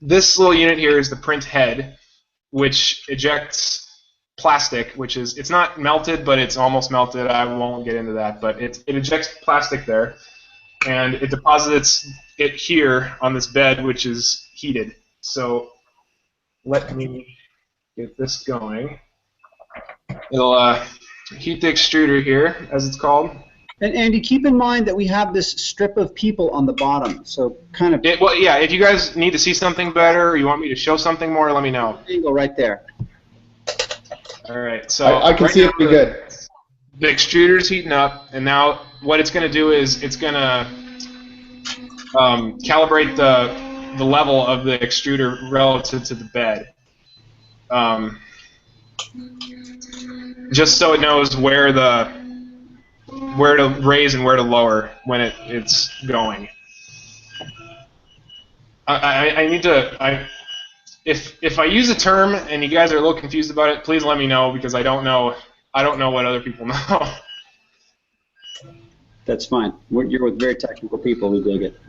this little unit here is the print head, which ejects plastic, which is, it's not melted, but it's almost melted. I won't get into that, but it ejects plastic there, and it deposits it here on this bed, which is heated. So let me get this going. It'll heat the extruder here, as it's called. And Andy, keep in mind that we have this strip of people on the bottom, so kind of... Well, yeah, if you guys need to see something better, or you want me to show something more, let me know. Angle right there. All right, so I can right see it pretty good. The extruder's heating up, and now what it's going to do is it's going to calibrate the level of the extruder relative to the bed, just so it knows where to raise and where to lower when it's going. I need to. If I use a term and you guys are a little confused about it, please let me know, because I don't know what other people know. That's fine. You're with very technical people. We dig it.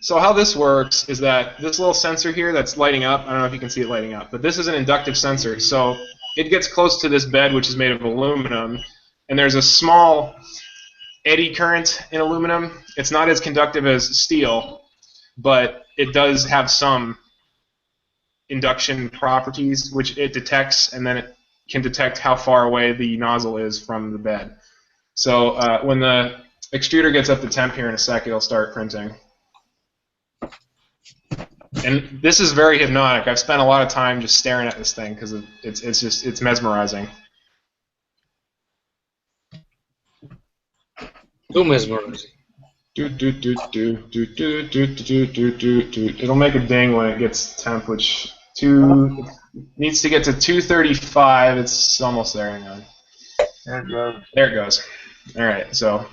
So how this works is that this little sensor here that's lighting up, I don't know if you can see it lighting up, but this is an inductive sensor. So it gets close to this bed, which is made of aluminum, and there's a small eddy current in aluminum. It's not as conductive as steel, but it does have some induction properties, which it detects, and then it can detect how far away the nozzle is from the bed. So when the extruder gets up to temp here in a sec, it'll start printing. And this is very hypnotic. I've spent a lot of time just staring at this thing because it's mesmerizing. Too mesmerizing. It'll make a ding when it gets temp, which needs to get to 235. It's almost there. Hang on. There it goes. All right. So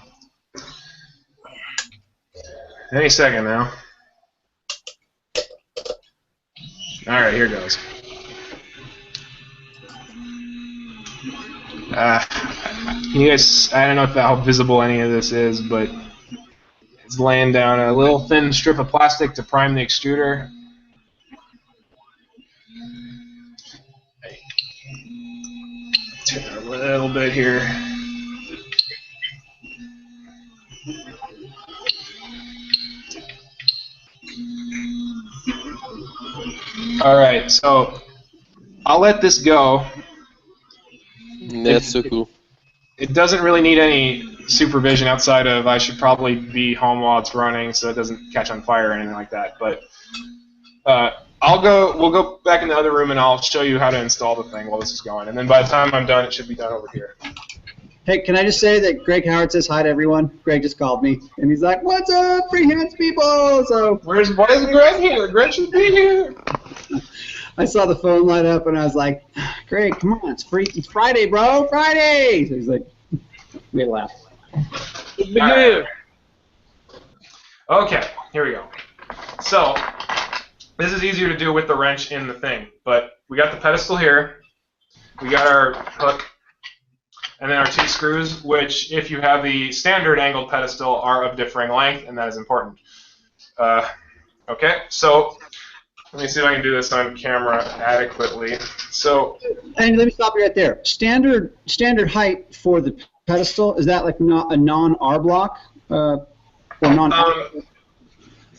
any second now. All right, here goes. You guys, I don't know how visible any of this is, but it's laying down a little thin strip of plastic to prime the extruder. Turn it a little bit here. All right, so I'll let this go. That's so cool. it doesn't really need any supervision outside of I should probably be home while it's running so it doesn't catch on fire or anything like that. But we'll go back in the other room and I'll show you how to install the thing while this is going. And then by the time I'm done, it should be done over here. Hey, can I just say that Greg Howard says hi to everyone? Greg just called me, and he's like, "What's up, free hands people?" So why isn't Greg here? Greg should be here. I saw the phone light up, and I was like, "Greg, come on, it's Friday, bro, Friday." So he's like, we laugh. Right. Okay, here we go. So this is easier to do with the wrench in the thing, but we got the pedestal here. We got our hook. And then our 2 screws, which, if you have the standard angled pedestal, are of differing length, and that is important. Okay, so let me see if I can do this on camera adequately. So, and let me stop you right there. Standard height for the pedestal, is that like not a non-R block or non?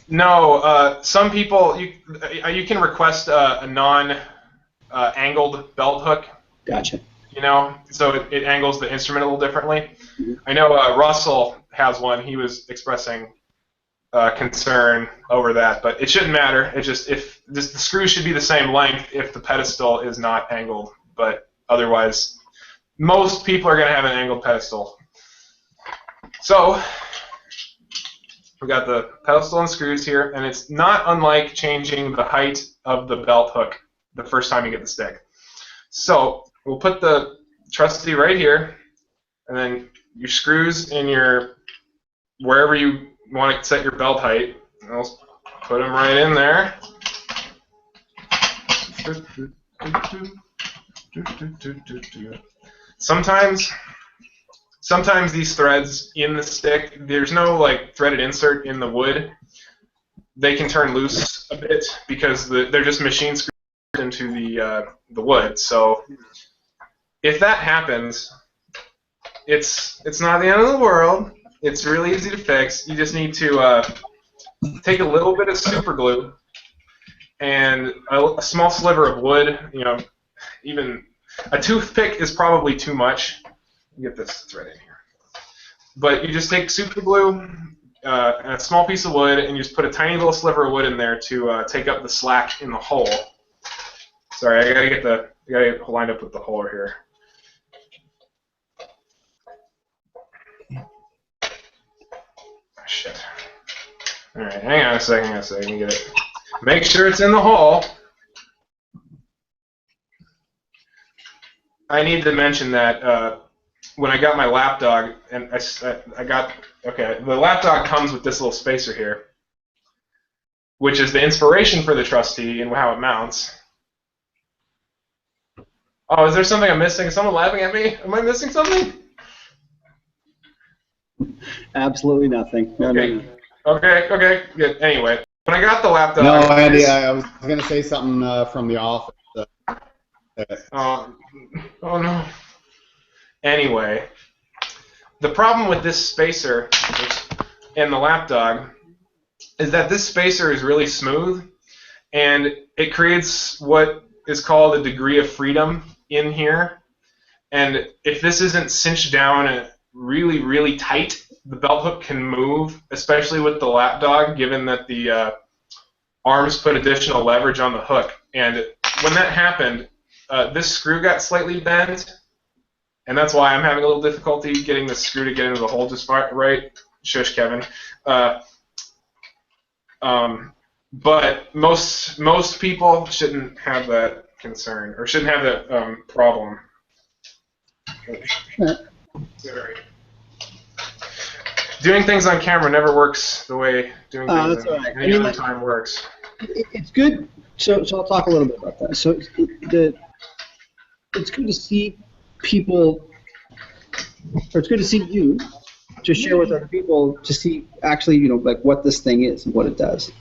No, some people you can request a non-angled belt hook. Gotcha. You know, so it angles the instrument a little differently. I know Russell has one. He was expressing concern over that, but it shouldn't matter. It's just the screw should be the same length if the pedestal is not angled, but otherwise, most people are going to have an angled pedestal. So we got the pedestal and screws here, and it's not unlike changing the height of the belt hook the first time you get the stick. So we'll put the trustee right here, and then your screws in wherever you want to set your belt height. I'll put them right in there. Sometimes these threads in the stick, there's no like threaded insert in the wood. They can turn loose a bit because they're just machine screws into the wood. So if that happens, it's not the end of the world. It's really easy to fix. You just need to take a little bit of super glue and a small sliver of wood. You know, even a toothpick is probably too much. Get this thread in here. But you just take super glue and a small piece of wood, and you just put a tiny little sliver of wood in there to take up the slack in the hole. Sorry, I gotta get lined up with the hole here. Shit. Alright, hang on a second, let me get it. Make sure it's in the hole. I need to mention that when I got my lapdog, and the lapdog comes with this little spacer here, which is the inspiration for the trustee and how it mounts. Oh, is there something I'm missing? Is someone laughing at me? Am I missing something? Absolutely nothing. No, okay. no. Okay, good. Anyway, when I got the lapdog... No, Andy, I was going to say something from the office. Oh no. Anyway, the problem with this spacer and the lapdog is that this spacer is really smooth, and it creates what is called a degree of freedom in here. And if this isn't cinched down really, really tight, the belt hook can move, especially with the lapdog, given that the arms put additional leverage on the hook. And when that happened, this screw got slightly bent, and that's why I'm having a little difficulty getting the screw to get into the hole just right. Shush, Kevin. But most people shouldn't have that concern, or shouldn't have that problem. Doing things on camera never works the way doing things any other time works. It's good. So I'll talk a little bit about that. So it's good to see people, or it's good to see you to share with other people to see actually, like what this thing is and what it does,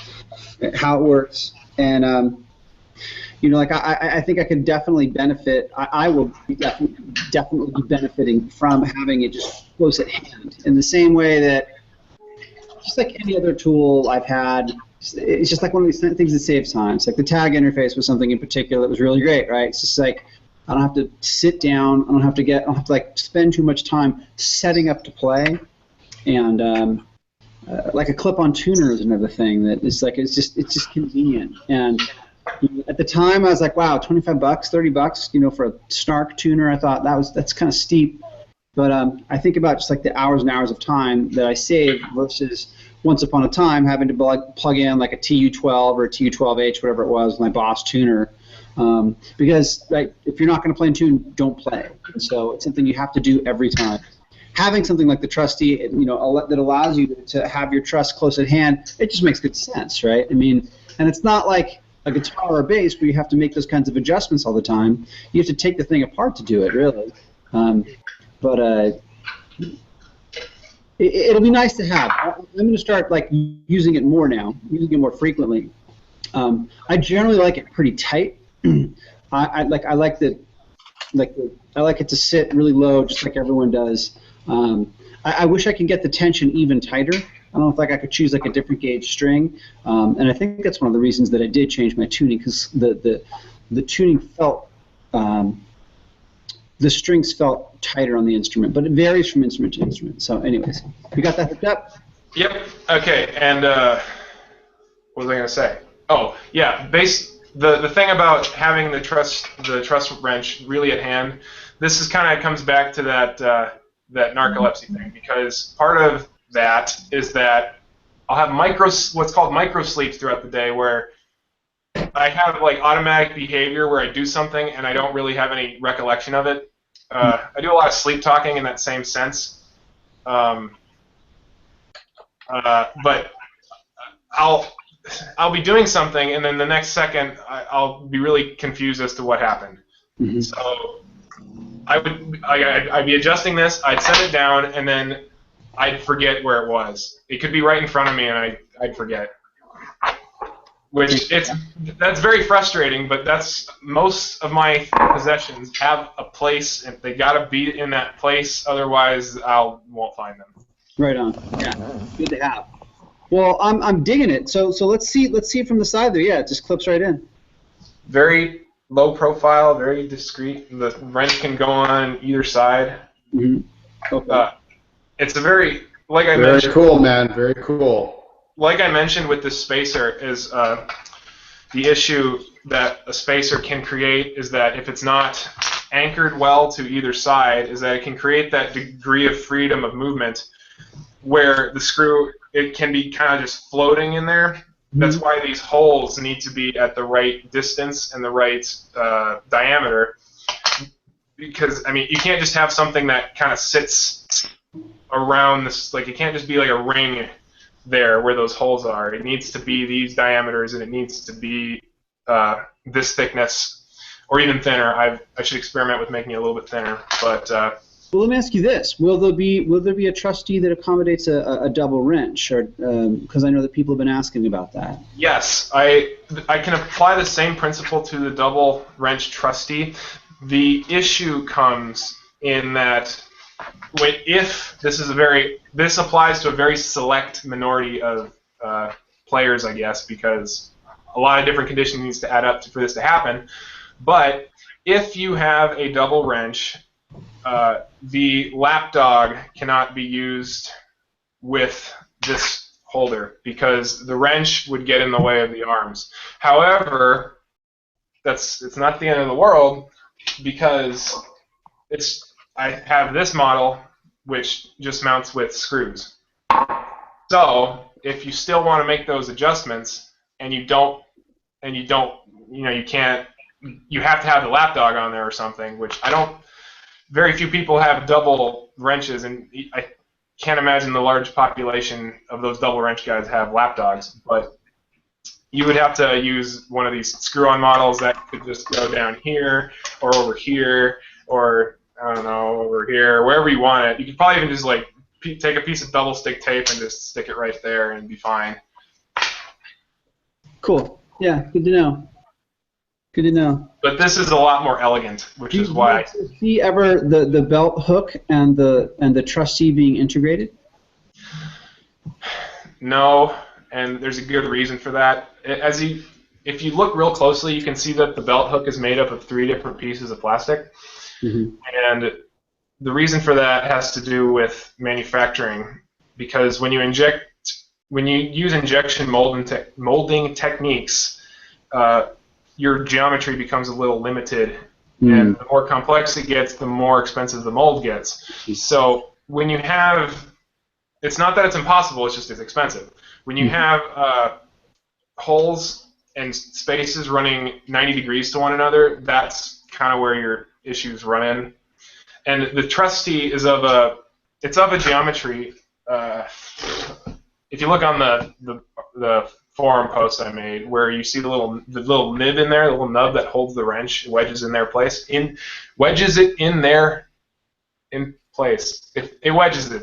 how it works, and like I think I can definitely benefit. I will be definitely be benefiting from having it just close at hand. In the same way that, just like any other tool I've had, it's just like one of these things that saves time. It's like the tag interface was something in particular that was really great, right? It's just like I don't have to sit down. I don't have to like spend too much time setting up to play. And like a clip-on tuner is another thing that is like it's just convenient. And at the time, I was like, wow, $25, $30, for a Snark tuner. I thought that's kind of steep. But I think about just like the hours and hours of time that I saved versus once upon a time having to plug in like a TU12 or a TU12H, whatever it was, my Boss tuner. Because if you're not going to play in tune, don't play. And so it's something you have to do every time. Having something like the trustee, that allows you to have your truss close at hand, it just makes good sense, right? I mean, and it's not like a guitar or a bass where you have to make those kinds of adjustments all the time. You have to take the thing apart to do it, really. But it'll be nice to have. I'm going to start like using it more now, using it more frequently. I generally like it pretty tight. I like it to sit really low, just like everyone does. I wish I could get the tension even tighter. I don't know if I could choose like a different gauge string, and I think that's one of the reasons that I did change my tuning, because the tuning felt the strings felt tighter on the instrument, but it varies from instrument to instrument. So, anyways, you got that hooked up? Yep. Okay. And what was I going to say? Oh, yeah. The thing about having the truss wrench really at hand, this is kind of comes back to that narcolepsy thing, because part of that is that I'll have what's called micro sleeps throughout the day, where I have like automatic behavior where I do something and I don't really have any recollection of it. I do a lot of sleep talking in that same sense, but I'll be doing something and then the next second I'll be really confused as to what happened. Mm-hmm. So I'd be adjusting this, I'd set it down, and then I'd forget where it was. It could be right in front of me, and I'd forget. That's very frustrating, but that's most of my possessions have a place, and they gotta be in that place, otherwise won't find them. Right on. Yeah, good to have. Well, I'm digging it. So let's see it from the side there. Yeah, it just clips right in. Very low profile, very discreet. The wrench can go on either side. Mm-hmm. Okay. It's a very Very cool, man. Very cool. Like I mentioned with this spacer, is the issue that a spacer can create is that if it's not anchored well to either side, is that it can create that degree of freedom of movement where the screw, it can be kind of just floating in there. Mm-hmm. That's why these holes need to be at the right distance and the right diameter, because, I mean, you can't just have something that kind of sits around this, like, it can't just be like a ring there where those holes are. It needs to be these diameters, and it needs to be this thickness, or even thinner. I should experiment with making it a little bit thinner. But well, let me ask you this: Will there be a trustee that accommodates a double wrench, or because I know that people have been asking about that? Yes, I can apply the same principle to the double wrench trustee. The issue comes in that if this applies to a very select minority of players, I guess, because a lot of different conditions needs to add up for this to happen. But if you have a double wrench, the lapdog cannot be used with this holder because the wrench would get in the way of the arms. However, it's not the end of the world, because I have this model which just mounts with screws. So if you still want to make those adjustments and you have to have the lapdog on there or something, which very few people have double wrenches, and I can't imagine the large population of those double wrench guys have lapdogs, but you would have to use one of these screw-on models that could just go down here or over here, or I don't know, over here, wherever you want it. You could probably even just like take a piece of double stick tape and just stick it right there and be fine. Cool. Yeah, good to know. Good to know. But this is a lot more elegant, which is why. Do you see ever the belt hook and the trustee being integrated? No, and there's a good reason for that. As you if you look real closely, you can see that the belt hook is made up of 3 different pieces of plastic. And the reason for that has to do with manufacturing, because when you use injection molding techniques, your geometry becomes a little limited, and the more complex it gets, the more expensive the mold gets. So when you have, it's not that it's impossible, it's just it's expensive. When you have holes and spaces running 90 degrees to one another, that's kind of where your issues run in. And the trustee is of a geometry. If you look on the forum post I made, where you see the little nib in there, the little nub that holds the wrench, wedges in their place, wedges it in there in place. It wedges it.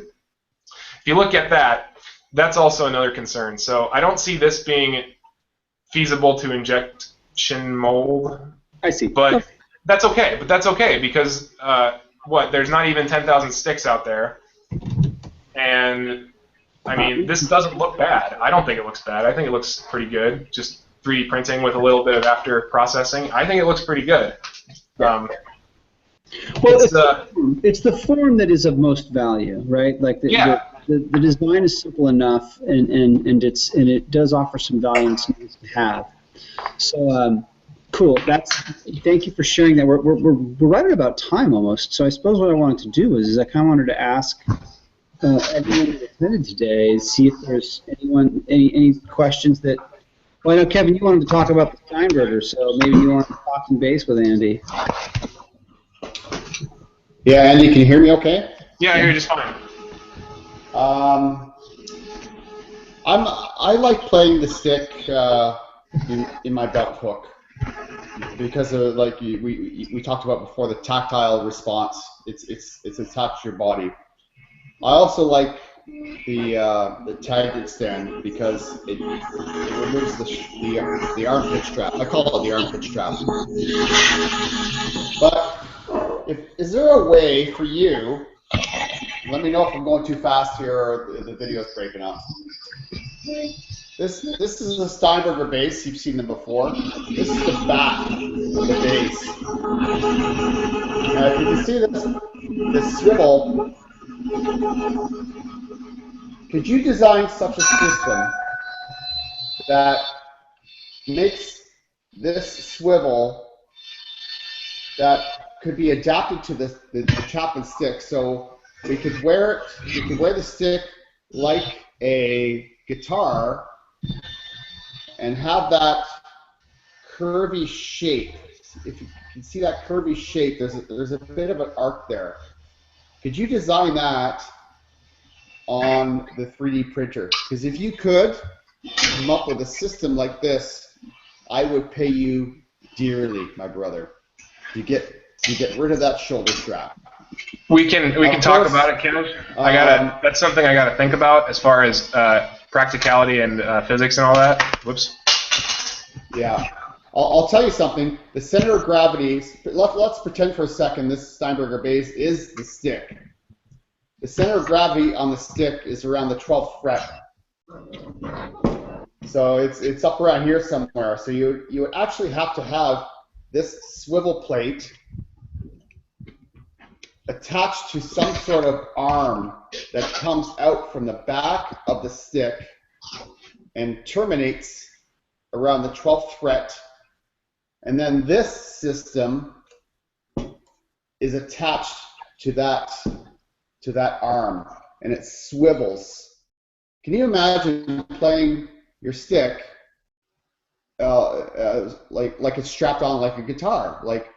If you look at that, that's also another concern. So I don't see this being feasible to injection mold. I see. But that's okay. Because there's not even 10,000 sticks out there, and I mean, this doesn't look bad. I don't think it looks bad. I think it looks pretty good. Just 3D printing with a little bit of after processing. I think it looks pretty good. Well, it's the form that is of most value, right? Like the design is simple enough, and it does offer some value and some nice to have. So cool. Thank you for sharing that. We're right at about time almost. So I suppose what I wanted to do is I kind of wanted to ask everyone who attended today, see if there's any questions that. Well, I know Kevin, you wanted to talk about the Steinberger, so maybe you want to talk some base with Andy. Yeah, Andy, can you hear me okay? Yeah, I hear you just fine. I like playing the stick in my belt hook because of, like we talked about before, the tactile response. It's attached to your body. I also like the tag extend because it removes the armpit strap. I call it the armpit strap. But is there a way for you? Let me know if I'm going too fast here or the video's breaking up. This is a Steinberger base. You've seen them before. This is the back of the base. Now, if you can see this swivel, could you design such a system that makes this swivel that could be adapted to the Chapman stick? So we could wear it. We could wear the stick like a guitar and have that curvy shape. If you can see that curvy shape, there's a bit of an arc there. Could you design that on the 3D printer? Because if you could come up with a system like this, I would pay you dearly, my brother. You get rid of that shoulder strap. We can talk about it, Kev. That's something I gotta think about as far as practicality and physics and all that. Whoops. Yeah, I'll tell you something. The center of gravity. Let's pretend for a second this Steinberger base is the stick. The center of gravity on the stick is around the 12th fret. So it's up around here somewhere. So you would actually have to have this swivel plate attached to some sort of arm that comes out from the back of the stick and terminates around the 12th fret. And then this system is attached to that arm, and it swivels. Can you imagine playing your stick like it's strapped on like a guitar? Like,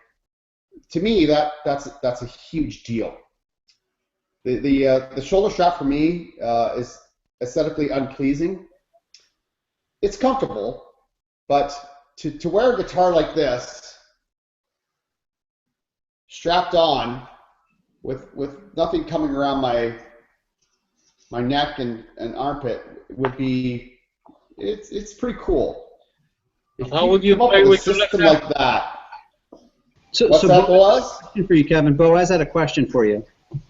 to me, that's a huge deal. The shoulder strap for me is aesthetically unpleasing. It's comfortable, but to wear a guitar like this, strapped on, with nothing coming around my neck and armpit, would be it's pretty cool. How would you play with a system like that? So that, Boaz? Question for you, Kevin. Boaz had a question for you.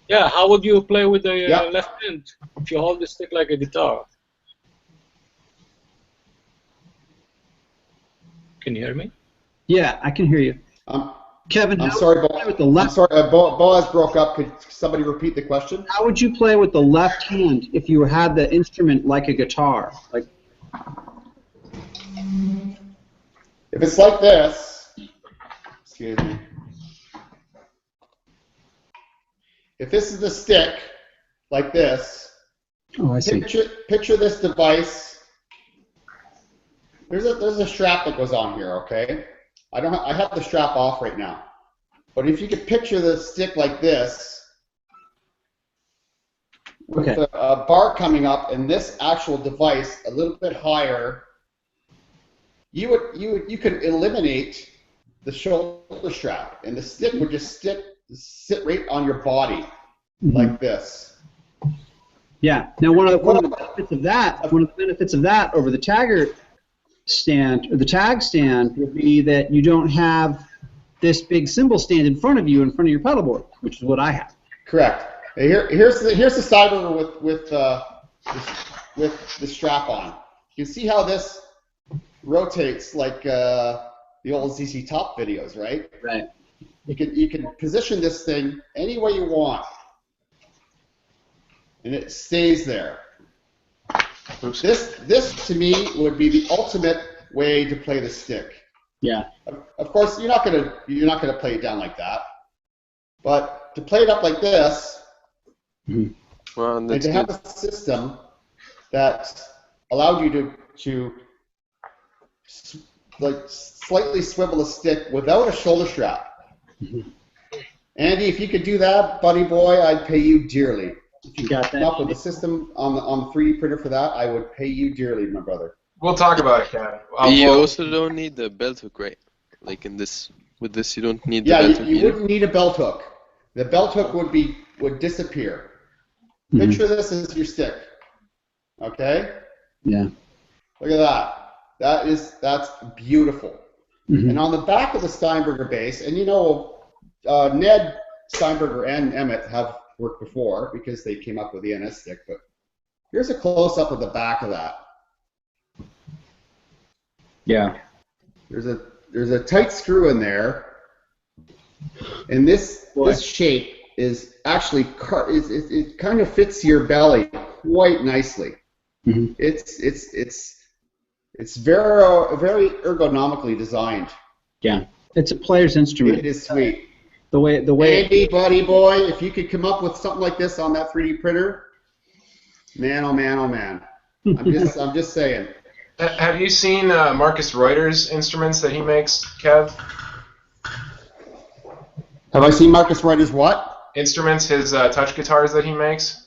Yeah, how would you play with the left hand if you hold the stick like a guitar? Can you hear me? Yeah, I can hear you. Kevin, I'm how sorry, would you play with the left? Boaz broke up. Could somebody repeat the question? How would you play with the left hand if you had the instrument like a guitar? Like, If it's like this, excuse me. If this is the stick, like this, oh, I see. picture this device. There's a strap that goes on here, okay? I have the strap off right now. But if you could picture the stick like this, with Okay. a bar coming up and this actual device a little bit higher, you could eliminate the shoulder strap, and the stick would just sit right on your body like this. Yeah. Now, one of the benefits of that over the tagger stand or the tag stand would be that you don't have this big cymbal stand in front of you, in front of your pedal board, which is what I have. Correct. Here's the Cyber with the strap on. You can see how this rotates like the old ZZ Top videos, right? Right. You can position this thing any way you want, and it stays there. Oops. This to me would be the ultimate way to play the stick. Yeah. Of course, you're not gonna play it down like that, but to play it up like this, Well, and that's to have good. a system that allowed you to like slightly swivel a stick without a shoulder strap. Andy, if you could do that, buddy boy, I'd pay you dearly. If you got come that. up with a system on the 3D printer for that, I would pay you dearly, my brother. We'll talk about it, Ken. You We'll- also don't need the belt hook, right? Like with this, you don't need the Yeah, belt hook you either. wouldn't need a belt hook. The belt hook would disappear. Picture this as your stick. Okay? Yeah. Look at that. That's beautiful. And on the back of the Steinberger bass, and Ned Steinberger and Emmett have worked before because they came up with the NS stick, but here's a close-up of the back of that. Yeah. There's a tight screw in there, and this shape is actually it kind of fits your belly quite nicely. It's very ergonomically designed. Yeah. It's a player's instrument. It is sweet. The way. Andy, buddy boy, if you could come up with something like this on that 3D printer, man, oh man, oh man. I'm just saying. Have you seen Marcus Reuter's instruments that he makes, Kev? Have I seen Marcus Reuter's what? Instruments, his touch guitars that he makes?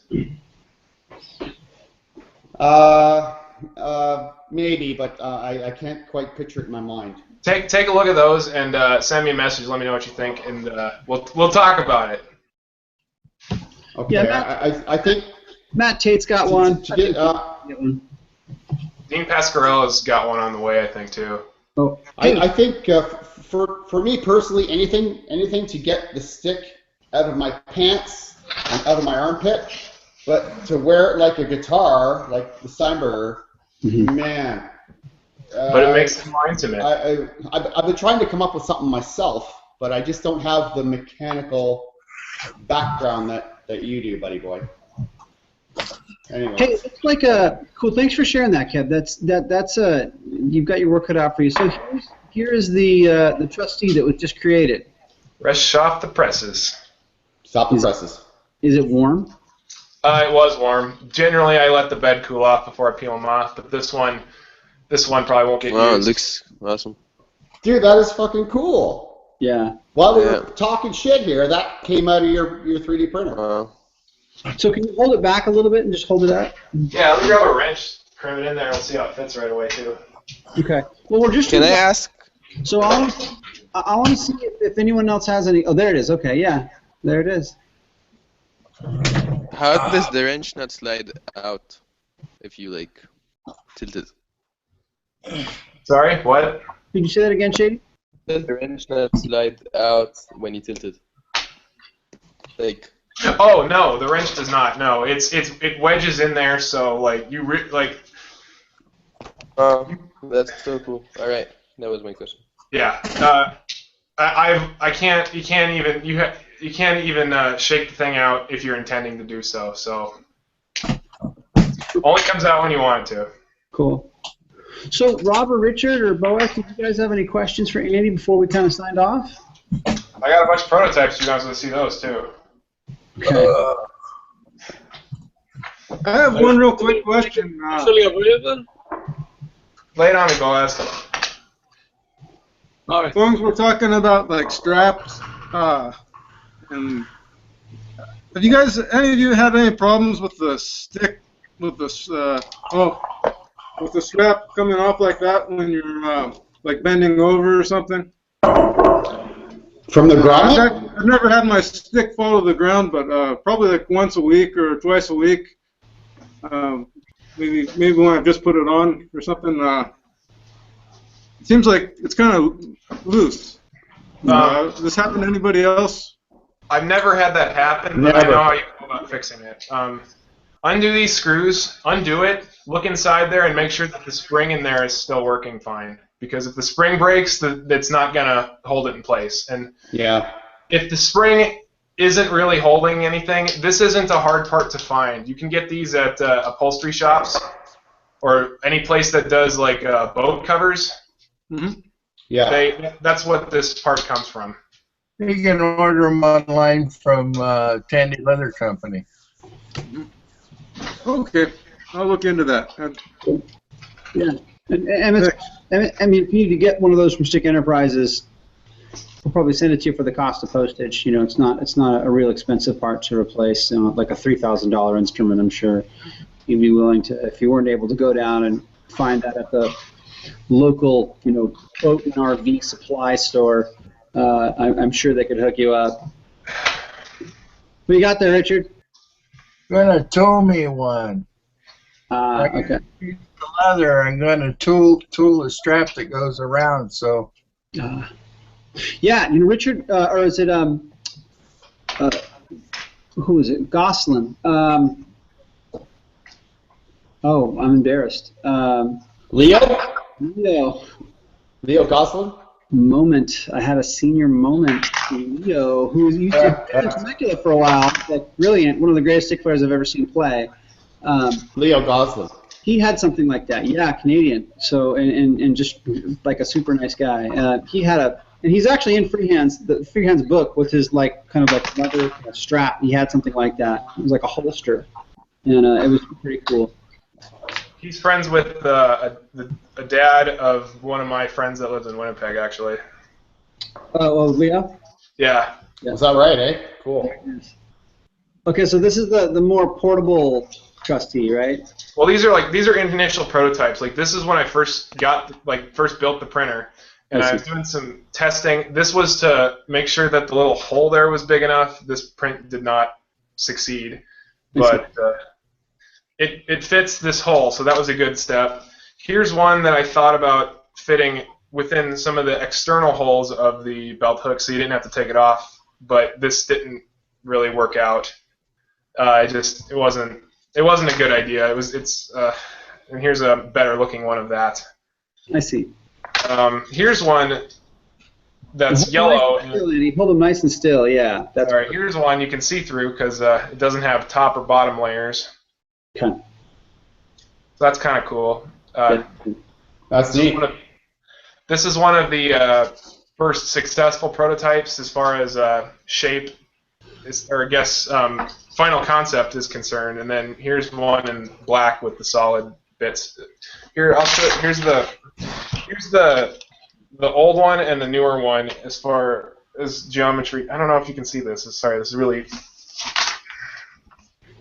Maybe, but I can't quite picture it in my mind. Take a look at those and send me a message. Let me know what you think, and we'll talk about it. Okay, Yeah, I think Matt Tate's got one. Dean Pasquarello's got one on the way, I think, too. Oh, I think for me personally, anything to get the stick out of my pants and out of my armpit, but to wear it like a guitar, like the Steinberger, man. But it makes it more intimate. I've been trying to come up with something myself, but I just don't have the mechanical background that you do, buddy boy. Anyway. hey, it's like a cool. Thanks for sharing that, Kev. That's you've got your work cut out for you. So here is the trustee that was just created. Fresh off the presses. Stop the presses. Is it warm? It was warm. Generally, I let the bed cool off before I peel them off, but this one probably won't get Wow, it used. looks awesome. Dude, that is fucking cool. Yeah. While we were talking shit here, that came out of your 3D printer. Wow. So can you hold it back a little bit and just hold it out? Yeah, let me grab a wrench, cram it in there, and we'll see how it fits right away, too. Okay. Well, we're just. Can I ask? So I want to see if anyone else has any. Oh, there it is. Okay, yeah, there it is. How does the wrench not slide out if you like tilt it? Sorry, what? Can you say that again, Shady? Does the wrench not slide out when you tilt it? Like. Oh no, the wrench does not. No, it wedges in there, so like you like. Oh, that's so cool. All right. That was my question. Yeah. I can't. You can't even. You can't even shake the thing out if you're intending to do so. So only comes out when you want it to. Cool. So, Rob or Richard or Boaz, did you guys have any questions for Andy before we kind of signed off? I got a bunch of prototypes. You guys want to see those too? Okay. I have one real quick question. Actually available? Lay it on me, Boaz. All right. As long as we're talking about like straps, and have you guys, any of you had any problems with the stick, with the with the strap coming off like that when you're like bending over or something? From the grommet? I've never had my stick fall to the ground, but probably like once a week or twice a week. Maybe when I just put it on or something. It seems like it's kind of loose. Does this happen to anybody else? I've never had that happen, but I know how you go about fixing it. Undo these screws, undo it, look inside there, and make sure that the spring in there is still working fine. Because if the spring breaks, it's not going to hold it in place. And Yeah. if the spring isn't really holding anything, this isn't a hard part to find. You can get these at upholstery shops or any place that does like boat covers. Mm-hmm. Yeah. That's what this part comes from. You can order them online from Tandy Leather Company. Okay, I'll look into that. Yeah, and I mean, if you need to get one of those from Stick Enterprises, we'll probably send it to you for the cost of postage. You know, it's not a real expensive part to replace. You know, like a $3,000 instrument, I'm sure you'd be willing to, if you weren't able to go down and find that at the local, you know, boat and RV supply store. I'm sure they could hook you up. What you got there, Richard? Gonna tool me one. Okay. The leather. I'm gonna tool the strap that goes around. So. Yeah, you know, Richard, or is it who is it? Goslin. Oh, I'm embarrassed. Leo? Leo Goslin? Moment. I had a senior moment. Leo, who used to play Temecula for a while, like brilliant, one of the greatest stick players I've ever seen play. Leo Goslin. He had something like that. Yeah, Canadian. So and just like a super nice guy. He had and he's actually in Freehands, the Freehands book with his like kind of like leather strap. He had something like that. It was like a holster, and it was pretty cool. He's friends with a dad of one of my friends that lives in Winnipeg, actually. Oh, Leo? Yeah. Is that right, eh? Cool. Okay, so this is the more portable trustee, right? Well, these are initial prototypes. Like this is when I first built the printer, and I was doing some testing. This was to make sure that the little hole there was big enough. This print did not succeed, but it fits this hole, so that was a good step. Here's one that I thought about fitting within some of the external holes of the belt hook, so you didn't have to take it off. But this didn't really work out. It wasn't a good idea. And here's a better looking one of that. I see. Here's one that's yellow. Hold them nice and still. Yeah. That's all right. Here's one you can see through because it doesn't have top or bottom layers. Okay. So that's kind of cool. That's neat. This is one of the first successful prototypes as far as shape, or I guess final concept is concerned. And then here's one in black with the solid bits. Here, here's the old one and the newer one as far as geometry. I don't know if you can see this. Sorry, this is really.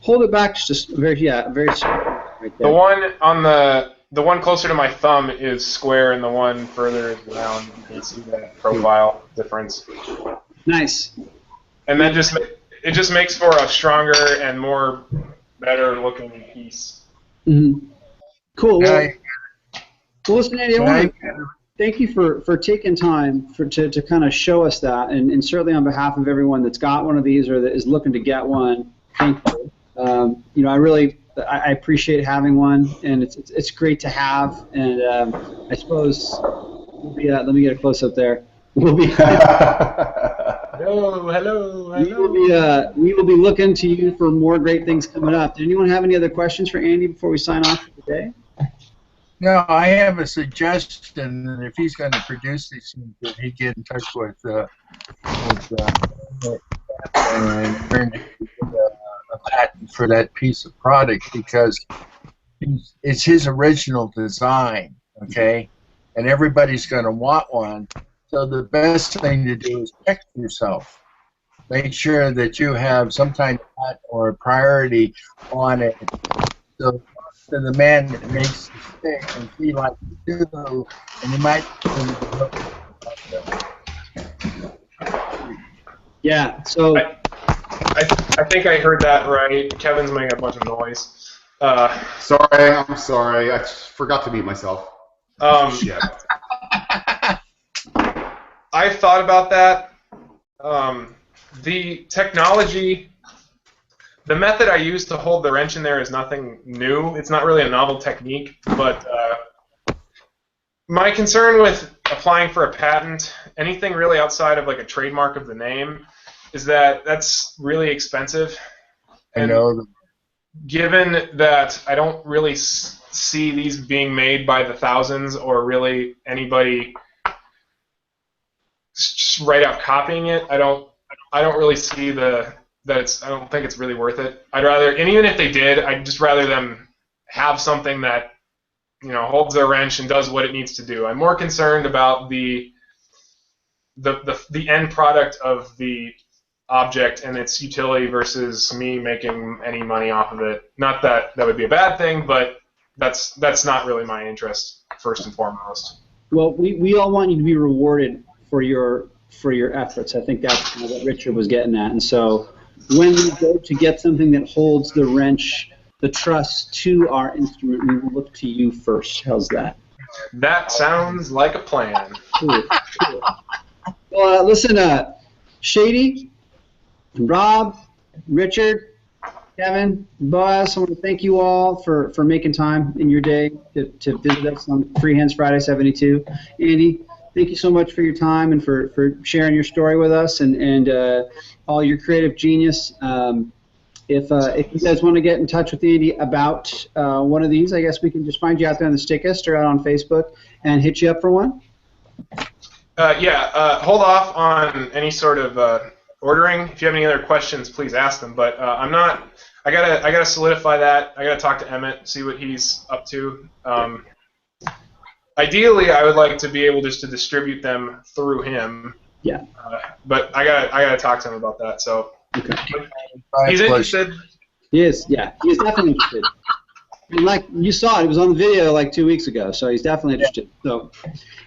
Hold it back just very right there. The one closer to my thumb is square, and the one further is round. You can see that profile difference. Nice. And then it just makes for a stronger and better looking piece. Mm-hmm. Cool. Well, listen, Andy, thank you for taking time to kind of show us that, and certainly on behalf of everyone that's got one of these or that is looking to get one, thank you. You know, I appreciate having one, and it's great to have. And I suppose let me get a close up there. We'll be. Hello. We will be looking to you for more great things coming up. Did anyone have any other questions for Andy before we sign off for today? No, I have a suggestion that if he's going to produce these things, that he get in touch with and learn to get a patent for that piece of product, because it's his original design, okay? And everybody's going to want one. So the best thing to do is check yourself. Make sure that you have some kind of patent or priority on it. So the man that makes the stick and he like to do, and he might. Yeah. So I think I heard that right. Kevin's making a bunch of noise. Sorry, I'm sorry. I forgot to mute myself. Shit. I thought about that. The technology, the method I use to hold the wrench in there is nothing new. It's not really a novel technique, but my concern with applying for a patent, anything really outside of like a trademark of the name, is that that's really expensive. And I know. Given that I don't really see these being made by the thousands or really anybody just right out copying it, I don't really see I don't think it's really worth it. I'd rather, and even if they did, I'd just rather them have something that, you know, holds their wrench and does what it needs to do. I'm more concerned about the end product of the object and its utility versus me making any money off of it. Not that that would be a bad thing, but that's not really my interest first and foremost. well, we all want you to be rewarded for your efforts. I think that's kind of what Richard was getting at. And so when we go to get something that holds the wrench, the truss to our instrument, we will look to you first. How's that? That sounds like a plan. Cool. Well, listen, Shady, Rob, Richard, Kevin, Boaz, I want to thank you all for making time in your day to visit us on Freehands Friday 72. Andy, thank you so much for your time and for sharing your story with us and all your creative genius. If you guys want to get in touch with Andy about one of these, I guess we can just find you out there on the Stickist or out on Facebook and hit you up for one. Hold off on any sort of ordering. If you have any other questions, please ask them. But I'm not. I gotta solidify that. I gotta talk to Emmett, see what he's up to. Ideally, I would like to be able just to distribute them through him. Yeah. But I gotta talk to him about that. So Okay. he's interested. He is. Yeah. He is definitely interested. And like you saw, it was on the video like 2 weeks ago, so he's definitely interested. So,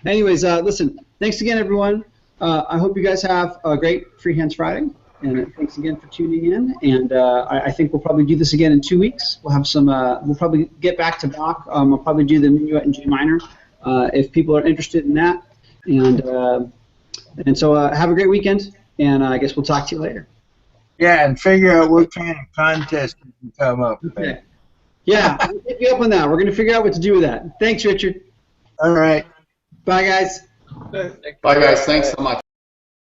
anyways, listen. Thanks again, everyone. I hope you guys have a great Freehands Friday, and thanks again for tuning in. And I think we'll probably do this again in 2 weeks. We'll have some. We'll probably get back to Bach. We'll probably do the minuet in G minor if people are interested in that. And so have a great weekend, and I guess we'll talk to you later. Yeah, and figure out what kind of contest you can come up with. Okay. Yeah, I'll pick you up on that. We're going to figure out what to do with that. Thanks, Richard. All right. Bye, guys. Bye, guys. Thanks so much.